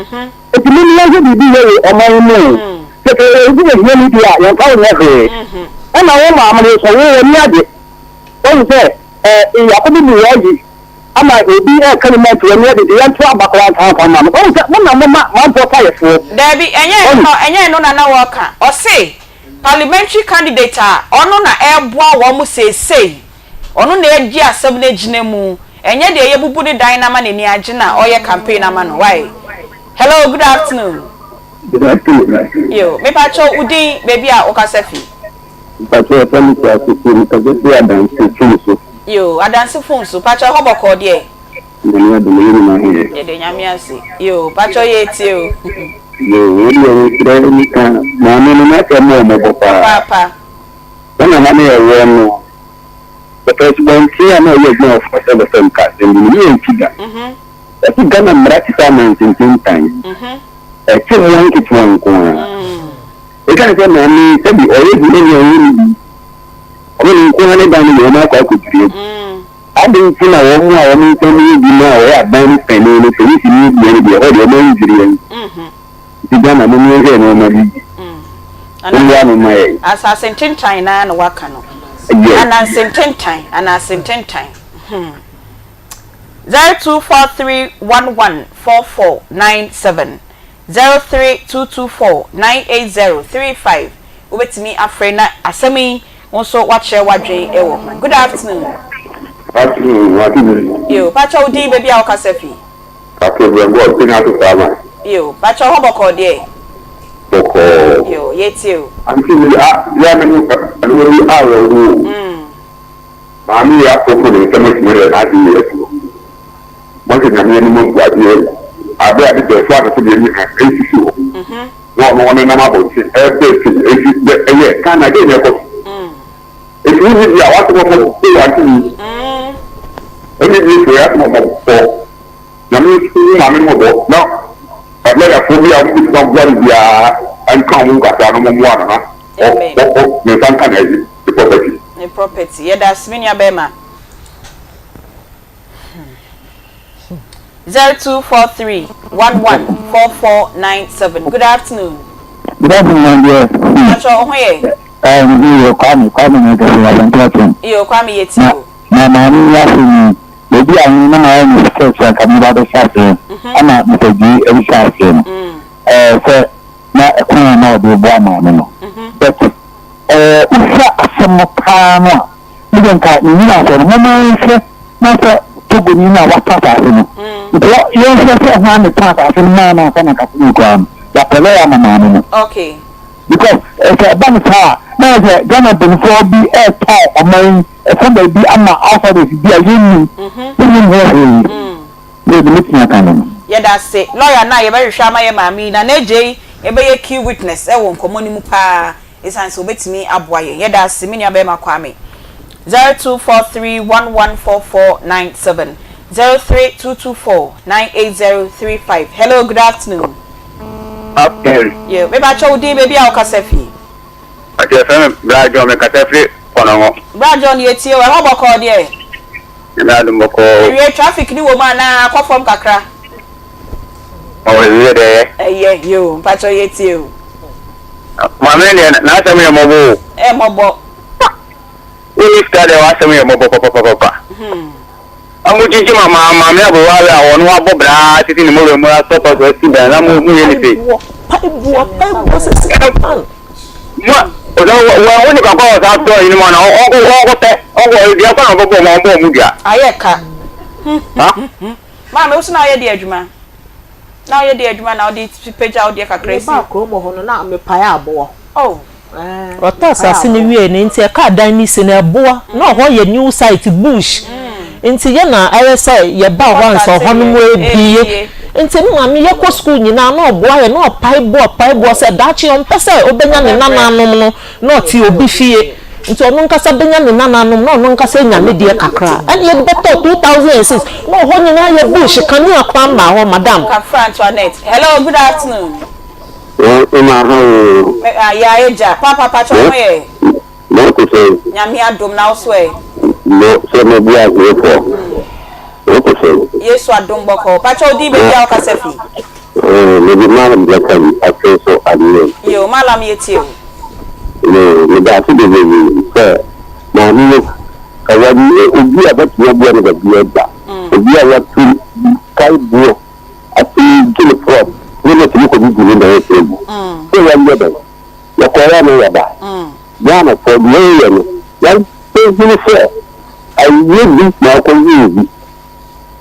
E ti mi ni ye bi ye o ma mu. Se ke e bi ye ni dia ya ka o ne he. E na wo ma so wo ni ade. Don't say, I couldn't be ready. I'm like, be a candidate to the answer about one. One for fire. Debbie, and yet, no, worker. Or say, parliamentary candidate, or no, air boy, one must say, or no, near Gia 7 age nemu, and yet they able put the dynamite in the agenda or your campaign. Man, why? Hello, good afternoon. Good afternoon. You, me pacho Udi, baby, Okasefi. But you are telling me to do a dance. Yo, I dance phone so pacho hobo ko de. De nyame ase. Yo, pacho ye ti o. Yo, you try me can. Mama na ka mo papa. Papa. Na na me e no. Because when see na you go for the same cast and you figure. That you gonna practice man in time. E ti won ki tuan ko. E kan se na mi se bi already ni ni ko na dan ni na ko kutiri adin ti na wo mu a wo mi to ni bi na o ya dan pe ni ni pe ni bi ni o de mo njiri ti gana mo mi re no ma bi ya no mai assassin tintan na na waka no ana tintan 0243114497 0322498035 obetimi afrena asemi also watch share wadwe ewo. Good afternoon. Afternoon. Yo, pacho di baby akasefi. Okay, we go pin out to farmer. Yo, pacho hoboko de. Boko. Yo, yetio. Aunty ya me no awo. Mami ya ko ko ni kama ni re na di yeso. Mo ke na ni mo gba di. Abe ade de so aso de ni ha esi o. No na ma bo ti e be ye kana ge ne ko. If you need your water, you want to only if you have more for Mammy. No, but let us put you some blood and come with one. Oh, you can't the property. The property, yeah, that's Minya Bema. 0243114497. Good afternoon. Good afternoon, dear. What's your way? You call me you call me yet. My mommy, yes, maybe I know my mistakes like I'm about to shut in. I'm not Mr. G. and shut in. So, not a corner of the woman. But, some time. You don't cut me out of the moment. Not to be what happened. You just want to talk as a man of an academic. Okay. Because it's a bank car. Now, the Ghana before be a tie or mine, somebody be on my offer is be a union. Yeah, that's it. Lawyer, now you're very sure my mammy, and AJ, a be a key witness. I won't come on him. It's answer with me up why. Yeah, that's Minya Bema Kwame. 0243114497 0322498035. Hello, good afternoon. Okay. Yeah, maybe I told you, maybe I'll Casefi. I just found Brad John Casefi. Brad John, yet you how about call there? You traffic new woman now, call from Kakra. Oh, is it there? Yeah, you, Pacho yet you. My man, not a mere mobile. Mobile. We started asking me a mobile. I'm going to my never while on one bob sitting in the movie more top of the city and I'm moving. What? Well, when you go out there in one, Mamma, what's now your dear Juma? Now you're dear Juma, now the page out there crazy. Akoma hono na me paya abo. Oh. Ọtọ asase ni wie ni nti e ka dan ni se na eboa na ho ye new site bush nti ye na ayese ye ba ho anso ho no ebie nti ni ma me ye ko school nyina na oboa ye na opaibo se dachi on pese obenya ne nananom no na oti obi fie nti onu nkasa benya ne nananom na onu nkasa nya me die kakra and ye beto 2006 na ho nyina ye bush kan ni akwa ma ho madam ka Antoinette. Hello, good afternoon. Ya eja papa chomwe no ko se nyame adom na so no se me bia go for no ko se Yesu adom boko pacho di be dia okasefi me di malam black and so admin yo malam yeti me da ti de se na ni ka wa ni obi abati obi na ba bia da obi a wa tu kai buo ati kile from ni le ti ko bi ni da yesu so ya ngebe ya ko ya no ya ba ya na for the area no ya ni se I need this now ko yi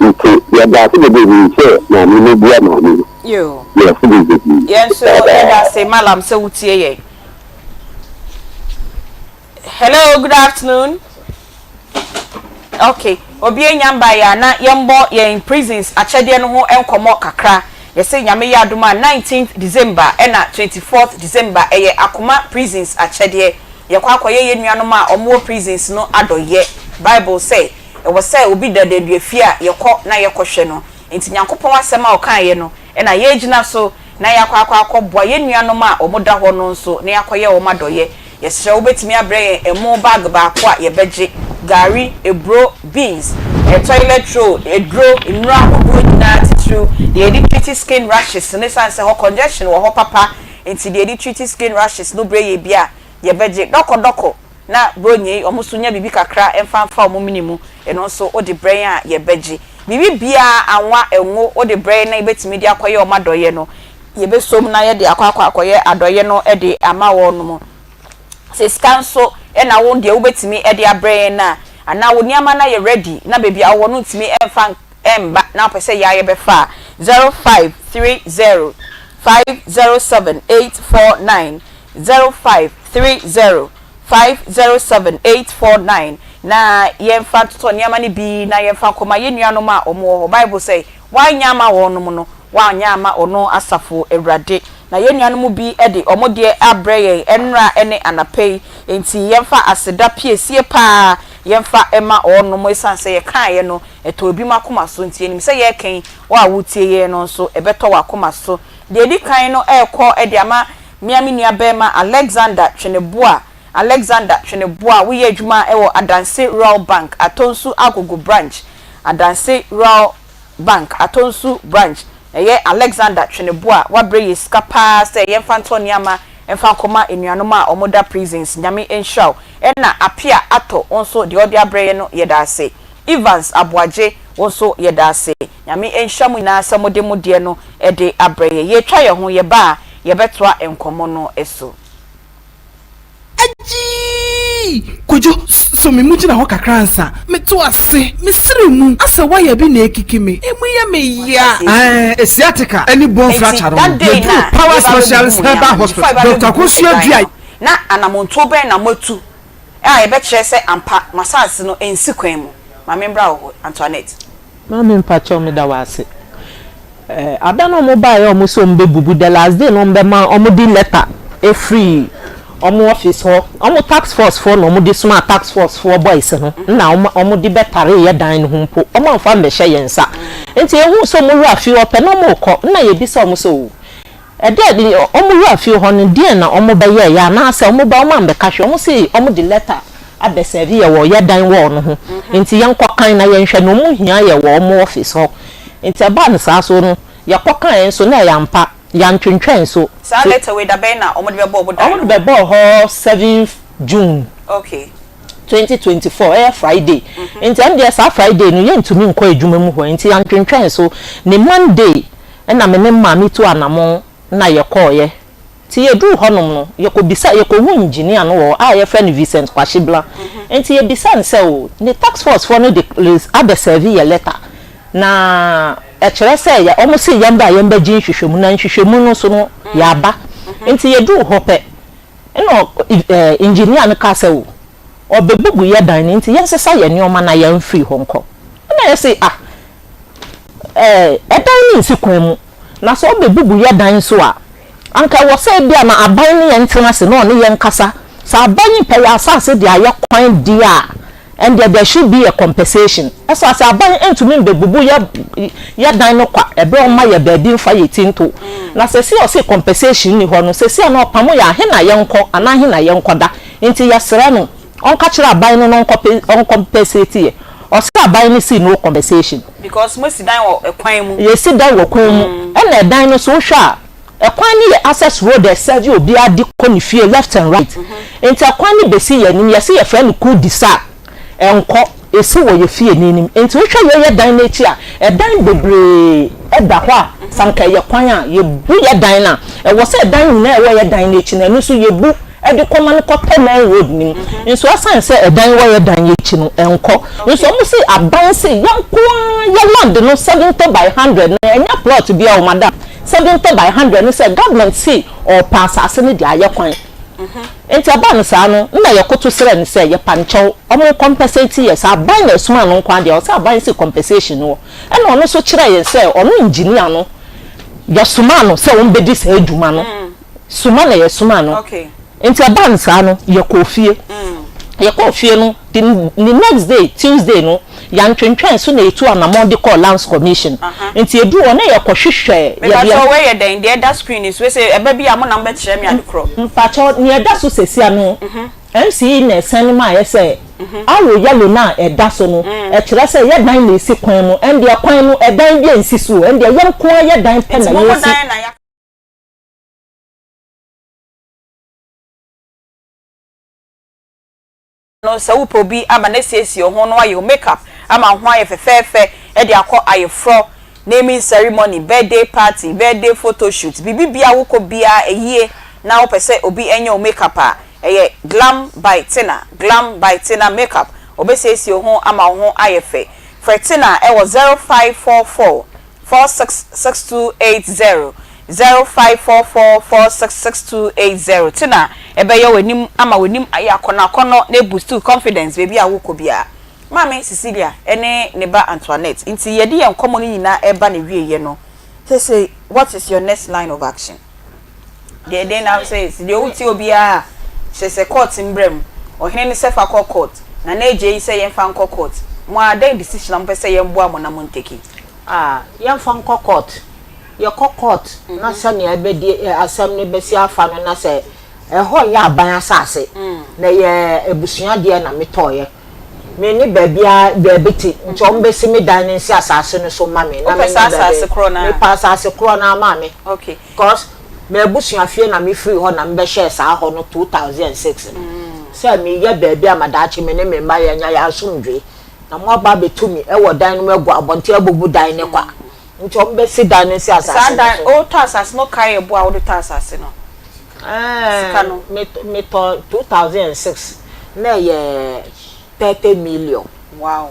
okay ya da ti de bi se na ni le bia na ni yo ya fi de yes so da say malam se wutie ye. Hello, good afternoon. Okay, obi enyamba ya na yembo ye in prisons achede no ho enkomo kakra. Yese nyame ya aduma 19th December ena 24th December eye Akoma prisons achede ye kwa akoye ye nuanom a omo prisons no adoye. Bible say e was say obi dadadue fia ye kɔ na ye kɔhwɛ no. Enti Nyankopɔn asɛm a ɔkan ye no ena ye gina so na ye akɔbɔ ye nuanom a omo da hɔ no nso na yakoye o madoye. Yesre obetimi abrɛ emo bag ba ko a ye beje gari ebro beans toilet roll edro imra akodo na titru the edit skin rashes ne sense ho congestion wo ho papa enti the edit skin rashes no bre ye bia ye beje doko na bronye omuso nya bibi kakra emfanfa omo minimu eno so odi brain a ye beje bibi bia anwa enwo odi brain na ebetimi di akoye o madoye no ye besom na ye de akoye adoye no e de ama wo no mo se scanso e na wo de ubetimi e de abrɛ na ana wo niama na ye ready na baby awo no ntimi emfa emba na pese ya ye befa 0530 507849 0530 507849 na yemfa to niama ni bi na yemfa koma ye nuanom a omo Bible say wa nyama wonom no wa nyama ono asafo ewrade na ye nuanom bi e de omo de abrɛ enra ene anapei enti yemfa aseda piesie pa yemfa ema onom esanse ye kan ye no eto obi makoma so ntie nim se ye kan wa wutie ye no so ebeto wakoma so de di kan no ekɔ e de ama miami nua bema Alexander Tweneboa we ye adwuma e wo Adanse Rural Bank Atonsu Agogo branch Adanse Rural Bank Atonsu branch eye Alexander Tweneboa wabre ye skapa se ye fanto niama emfa koma enuanom a omoda prisons nyame enshaw na apia ato onso de odi abre no ye da se Evans Aboaje onso ye da se nyame enshamu na asamode mode no e de abre ye twa ye ho ye ba ye betoa enkomo no eso aji kojo so me mujina ho kakransa me to ase me sire mu asa waya bi na ekiki me emu ya me ya asiatica any bone fracture power specialist herbal hospital Dr. Kosia Dua na anamonto ben na matu e be kire se ampa masase no ensi kwan mu ma membra ho Antoinette ma me mpacho me da wase adano mo ba ye omo so mbe bubu the last day no mbe ma omo di letter e free omo office ho omo tax force for no omo di smart tax force for boys no na omo di betare ye dan ho mpo omo amfa mbehye yensa enti ehu so mo ru afi ope no mo ko na ye bisa omo so di omo ru afi ho no die na omo be ye ya na ase omo ba omo ambeka hwe omo si omo di letter abeserve ye wo ye dan wo no ho enti yenkọ kan na ye nhwe no mo hia ye wo omo office ho enti aba no sa so no ye kokan enso na ya mpa ya ntwentwen so sa letter we da ben na omo de be bo dan omo de be bo ho 7th June okay 2024 Friday enti am dia sa Friday no ye ntumi nkọ adwuma mu ho enti ya ntwentwen so ne Monday na me ne ma mi to anamo na ye kọ ye ti ye du honom no ye ko bisa ye ko hu engineer no wo a ye friend Vincent Kwashibla enti ye bisa nse o ne tax force for no de abeserve ye letter na ekere se ya omo se yamba yamba jin hwehwemu na hwehwemu no so no ya ba enti ye du hope no engineer no ka se wo obebugu ye dan ni nti yensesa ye nioma na ye mfiri honko na ye say edan ni nsi kwan mu na so obebugu ye dan so a anka wo say bia na aban ni ye ntena se no ne ye nkasa sa aban pe ya asase de aye kwan dia and there should be a compensation as aban entumi bebubu ya dan no kwa ebe o ma ye baabi mfa ye tinto na se o se compensation ni ho no se na opamo ya he na ye nko ana he na ye nkoda nti ya sere no on ka kire aban no on compensate ye o se aban ni si no compensation because mo si dan wo ekwan mu ye si dan wo kwan mu e na dan no so hwa ekwan ni access road e serve obi adi konifie left and right nti ekwan ni besi ye nim ye se ye friend ku disa enko esi wo ye fie ninim enti wo hwa ye dan na echi a dan bebre eda ho a sanka ye kwan a ye bu ye dan na wo se dan na wo ye dan na echi na no so ye bu edi koma no koto na road nim nso asan se dan wo ye dan ye echi no enko nso mo se aban se yanko ye land no 70 by 100 na enya plot bia o madam 70 by 100 no se government see or pass asene dia ye kwan enti aban sa no na ye koto sere ne se ye pancho omo compensate yes aban na suma no kwa dia o se aban se compensation no e na ono so kire ye se ono engineer no ya suma no se won bedi se aduma no suma na ye suma no okay enti aban sa no ye kofie ye kofie no the next day Tuesday no ya ntwentwen so na etu anamon de call lands commission enti edu ona ye kohwehwe ye so we ye den the that screen is we say eba bia mo number kire me adekro mpacho ne eda so sesi ano MC na sanima ye say awo yalo na eda so no e kire say ye dan na esi kwan mu en de kwan no edan bia nsi so en de ye nko ye dan pe na ye esi no se wo probi ama na siesie ho no aye makeup ama ho aye fefefe e de akọ aye fro naming ceremony birthday party birthday photo shoot bibia wo ko bia eyie na wo pese obi enye o makeup a eye glam by Tina makeup obesiesie ho ama ho aye fe Tina e wo 0544 466280 0544466280 Tina ebe ye wenim ama wenim aya kono na boost confidence baby awoko bia mama Cecilia ene neba Antoinette nti yedi ye nkomo ni nyina eba na wieye no say what is your next line of action they now says the uti obia say court imbrem ohene ni sefa court na eje say ye fa court mo ada decision am pese ye mbo amona mo nteki ye fa court ye court na se ne ebedi asem ne besi afa no na se ho ya aban asase na ye ebusua de na metoye me ni babia babeti nchom besi me dan nsi asase no so mame na me asase kro na me pass asase kro na mame okay because me ebusua fie na me free ho na me be share sa ho no 2006 se me ye babia madachi me ne me mba ya nya ya asumdwe na mo ba betumi e wo dan no egu abonte abubu dan ne kwa nchom besi dan nsi asase sa dan o to asase no kai ebu a wo to asase no me to 2006 na ye 30 million. Wow.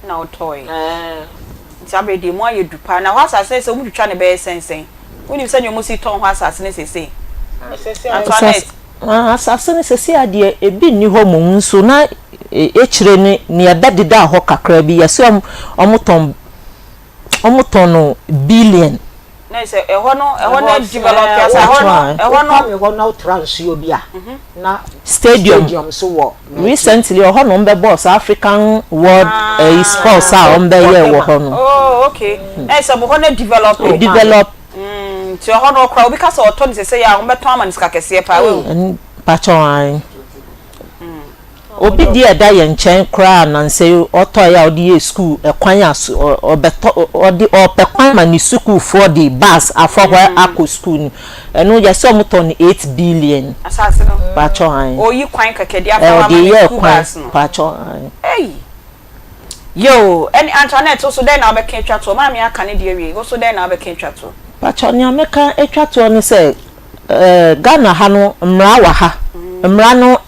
Na otoy. Nti di mo aye dupa na wa asase se mu twitwa ne be sensen. Woni se nyomo si ton ho asase ne sese. Asase ne sese ade ebi ni ho mu nso na ekire ne ebedida ho kakra bi yese omoton billion. Na se eho no develop as eho no transio bia na stadium so wo recently eho no mbe boss African World Sports a mbe ye wo ho no oh okay na se bo ho na develop ti eho no kra obi ka se oto ni se ya mbe ton amanis ka kese pa we pacho an obi di eda ye nchen kra na nse oto ya odi school ekwan aso obeto odi opekwan ma ni school for the bus afọwọ akọ school enu ya se omuton 8 billion asase no pacho an oyi kwan kakedi afọwọ ma school bus no pacho an yo any Antoinette so den na obeka twato ma me aka ne de wie so den na obeka twato pacho ni ameka etwato ni se Ghana ha no mra wa ha mra no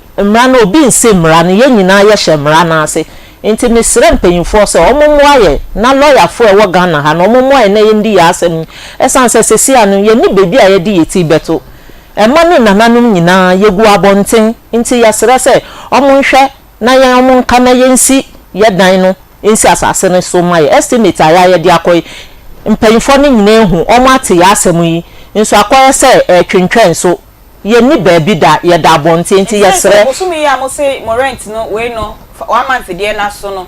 obi nse mra no ye nyina ye hye mra na ase enti mesre mpanyimfo se omomo aye na lawyer fo e wo Ghana ha no omomo aye na ye ndi ya asem esan se sesi anu ye ni bebi aye di yeti beto emane nananum nyina yegu abonten nti yesere se omonhwe na ye omonka na yensi ye dan no ensi asase no so maye estimate aya ye de akoy mpanyfo ne nyina ehu omate ya asem yi nso akoy se twentwen so ye ni baabi da ye da abonten nti yesere musumi ya mo se mo rent no we no 1 month de na so no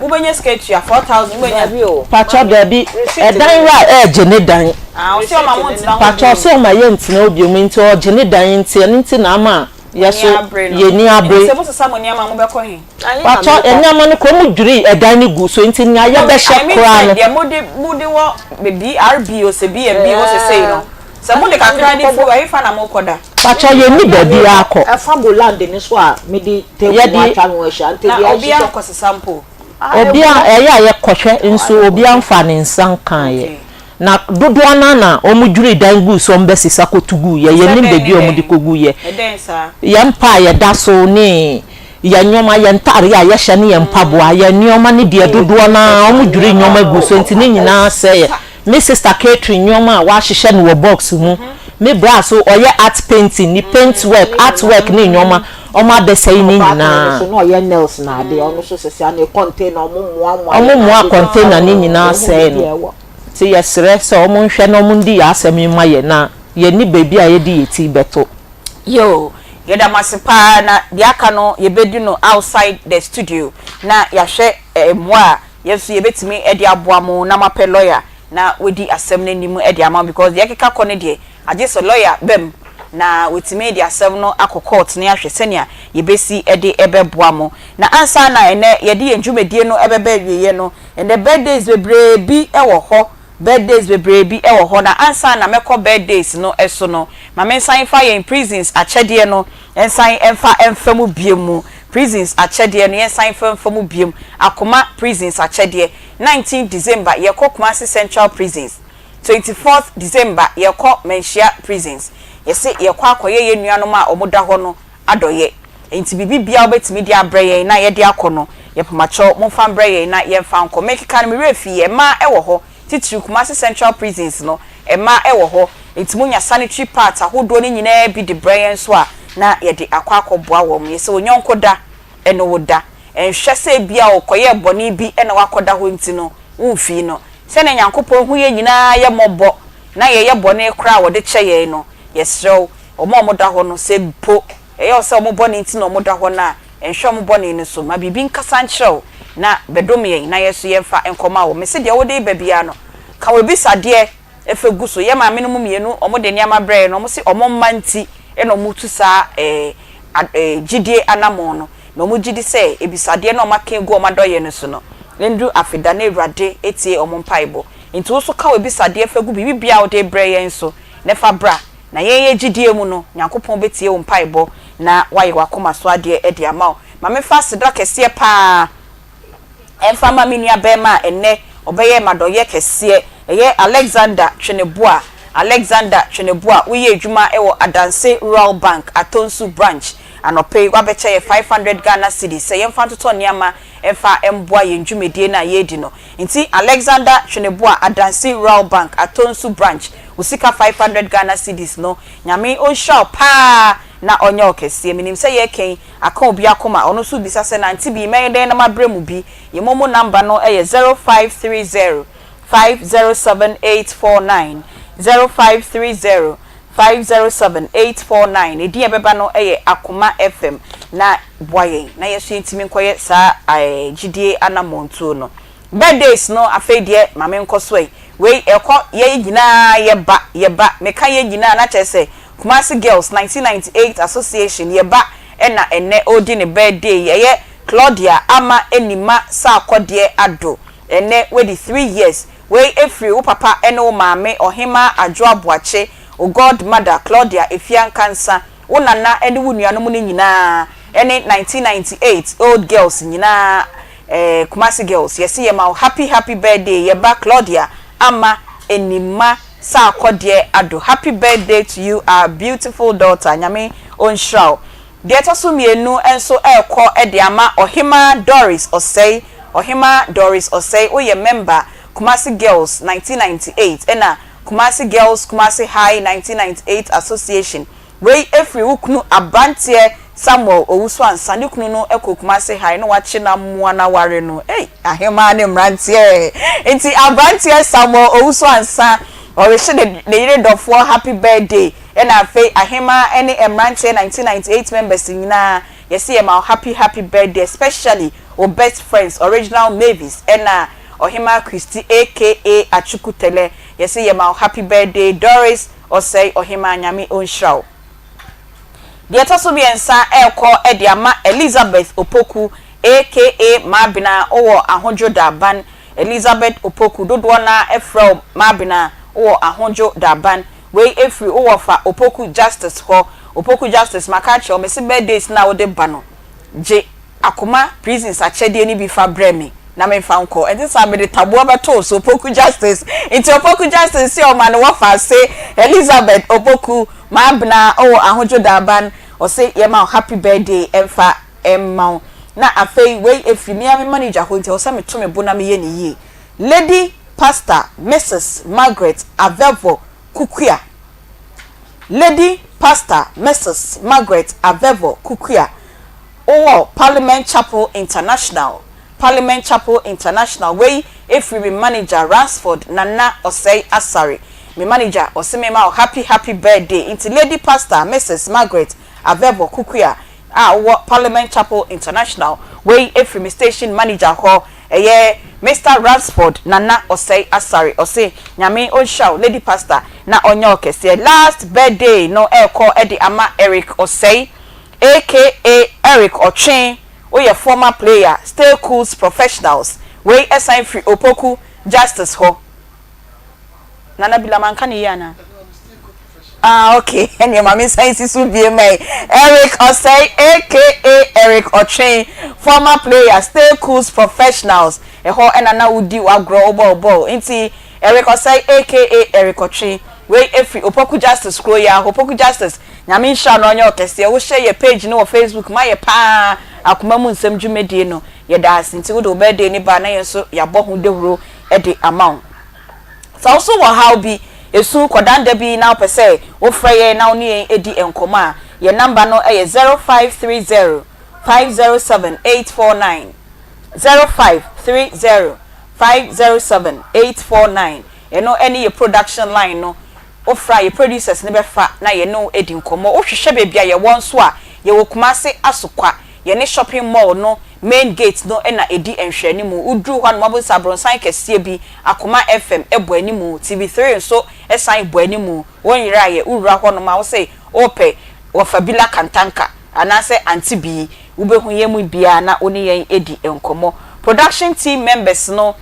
ubenye sketch ya 4000 ubenye bio pacho baabi dan ra jene dan o se o ma mo ntina pacho se o ma ye ntina obi mu nti o jene dan nti na ama yeso ye ni abre se mo se samo ni ama mo be ko hin pacho enyama no ko mu dwuri dan ni gu so nti nya ye be hye kora no de mudi wo be RB o se BMB wo se say no se mo de kakra di fu ayi fa na mo koda pacho ye ni baabi akọ afabo land ni so a me di table atwa no hye ante bi obi akọ se sample obi a eya ye kohwe nso obi amfa ne nsan kan ye na dodo na omudwuri dan gu so mbesisa kotugu ye nim bebi omudi kogu ye ye mpa ye daso ne ye nyoma ye ntare a ye hye ne ye mpaboa ye nyoma ne de dodo na omudwuri nyoma gu so ntini nyina se ye me sister Catherine nyoma wa hye ne wo box mu me bra so oye art painting ni paint work art work ni nyoma oma besai ni nyina so no ye nails na de ono so sese an container omo container ni nyina se no ti yesre so omo nhwe no omo ndi asemi ma ye na ye ni baby a ye di yeti beto yo ye da masepa na de aka no ye bedi no outside the studio na ya hwe moa yesu ye betimi e de aboa mo na mape lawyer na wedi asem na nimu e de ama because ye keka kone de aje so lawyer bem na wetime dia asem no akọ court na ahwe senia ye besi ede ebeboa mo na ansa na ene ye de enjumedie no ebebe wieye no ende birthdays bebrebi ewo ho birthdays bebrebi ewo ho na ansa na mekọ birthdays no eso no ma me nsan fa ye in prisons achede no ensan emfa emfamu biemu prisons achede no ensan emfamu biemu Akoma prisons achede 19 December ye kọ Kumasi Central prisons 24th December ye kọ Menchia prisons yesi ye kwa akoye ye nuanom a omoda ho no adoye enti bibia obetimi dia breye na ye dia kono ye pamacho momfa breye na ye mfa nko mekika no refi ye ma ewo ho titiri Kumasi Central prisons no ma ewo ho enti munya sanitary part ahodo ni nyina bi de breye nso a na ye de akwa akoboa wo mu yesi onyonko da eno woda enhwe se bia okoye boni bi ena wakoda ho enti no umfi no se na nyankopon hu ye nyina ye mobo na ye boni kra wo de cheye no yesro omo da ho no se po eyo se omo boni nti no omo da ho na enhwe omo boni ni so ma bibi nkasa nkyerɛw na bedomye na yeso yemfa enkoma wo mese de wo de babia no ka we bisade efegu so ye ma menum mienu omo de niama bre no omo se omo manti eno mutu sa gidie anamon no na omo gidi se ebisade na omo kan gu omo doye no so no ndu afida na ewrade etie omo mpaibo nti wo so ka we bisade efegu bibi bia wo de bre yen so nefa bra na ye gidie mu no nyankopon betie wo mpaibo na waye wakoma so ade e de ama ma me fa sedra kese pa emfa ma minia bema enne obeye madoye kese eye Alexander Cheneboa we ye adwuma ewo Adanse Rural Bank Atonsu branch anope wabeche ye 500 Ghana cedis se yemfa toto niama emfa emboa ye ndwumedie na ye di no nti Alexander Cheneboa Adanse Rural Bank Atonsu branch usika 500 Ghana cedis no nyame on show pa na onye okese minim se ye ken aka obi akoma ono so bisa se na Aunty Bea meyeden na mabremu bi ye momo number no eye 0530 507849 0530 507849 edi ebeba no eye Akoma FM na boye na yeso ntimi nkoye sa gidie anamontuo no birthdays no afedie mame nkoso we ekọ ye gina ye ba meka ye gina na chese Kumasi Girls 1998 Association ye ba ena ene odi ne birthday ye Claudia ama enima sa akodie ado ene we di 3 years we efri wo papa ene wo maame ohima adwo aboache o godmother Claudia efian cancer wo nana ene wo nuanom ne nyina ene 1998 old girls nyina Kumasi Girls yesi ye ma happy birthday ye ba Claudia ama enima sa akodie ado happy birthday to you our beautiful daughter nyame onshraw de etoso mienu enso ekọ ede ama ohima Doris Osei o ye member Kumasi Girls 1998 ena Kumasi Girls Kumasi High 1998 Association we every ukunu abantie Samuel owusu ansa ne kunu no ekokuma se hai no wache na moa na ware no ahema ne mrantie enti abantie Samuel owusu ansa or we should the year of for happy birthday and I say ahema any mrantie 1998 members nyina you see am happy birthday especially our best friends original Mavis and Ohima Christy aka Achukutele you see am happy birthday Doris or say Ohima nyame onshaw the toso bi ensa elko ediama Elizabeth Opoku aka Mabina owo ahonjo daban Elizabeth Opoku dodo na efro Mabina owo ahonjo daban we efri owo fa Opoku Justice ho Opoku Justice makachi o mesi birthdays na wo de bano je Akoma prisons achede ni bi fa bremi na me fa nko e dis am de tabo abeto so Opoku Justice into Opoku Justice see o man wo fa say Elizabeth Opoku Mabina owo ahonjo daban o say yema happy birthday emfa emma na afei we efini am manager ho nti o say me to me bona me ye ni yi Lady Pastor Mrs. Margaret Avevo Kukuya Lady Pastor Mrs. Margaret Avevo Kukuya Parliament Chapel International we if we manager Ransford Nana Osei Asari me manager Osimema happy birthday into Lady Pastor Mrs. Margaret Avevo Kukuya Parliament Chapel International we if we station manager ho Mr. Ransford Nana Osei Asari Ose nyame onshaw Lady Pastor na onyoke say last birthday no elko edi ama Eric Osei aka Eric Ochin we former player Stay Cool's Professionals we assign free Opoku Justice ho Nana Bilamanka ni yana okay and your mommy says it will be me Eric Osei aka Eric Ochin former player Stay Cool's Professionals ho enana udi wa grow obo inti Eric Osei aka Eric Ochin we every Opoku Justice scroll ya Opoku Justice nyame sha no onye okese wo share your page no Facebook ma ye pa Akoma mu nsem dwumedie no ye da asinti wo do birthday ni ba na ye so ya bo hu dehuro e de amount so also wo how bi esu kodanda bi na opese wo freye na oni edi enkoma ye number no e 0530 507 849 0530 507 849 you know any your production line no ofra your producers ne befa na ye no edi nkomo o hwehwe bebia ye won so a ye wo Kumase asokwa ye ne shopping mall no main gate no na edi enhwani mu udru hwan mabo sabronsan kese bi Akoma FM ebo animu TV3 so esan ebo animu won yira ye urura hwan ma wo say ope wo Fabila Kantanka anase Aunty Bea ubehu yemu bia na oni yen edi enkomo production team members no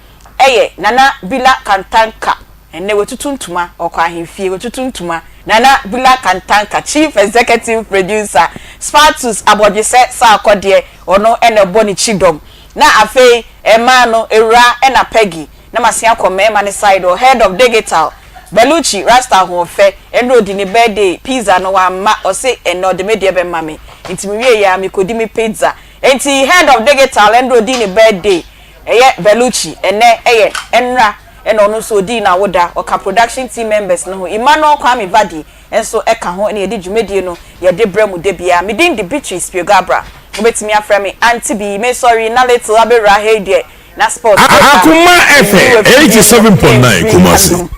Nana Bila Kantanka ene wetutuntuma okwa ahemfie wetutuntuma Nana Bila Kantanka chief executive producer Spartus Abodjese Sakode ono ene boni chidom na afei ema no Ewura ena Peggy na masia kome ma ne side or head of digital Beluchi Rasta Hofe eno di ne birthday pizza no wa ma o say eno de media be mame enti mi wie ya mi kodi mi pizza enti head of digital eno di ne birthday Beluchi enra eno so di na woda oka production team members no Emmanuel Kwame Vadi enso eka ho na yedi dwumedie no yede bremu de bia medin de Beatrice Piogabra obetimi afra me Aunty Bea me sorry na little abera hey there na sport Akoma FM 87.9 Kumasi.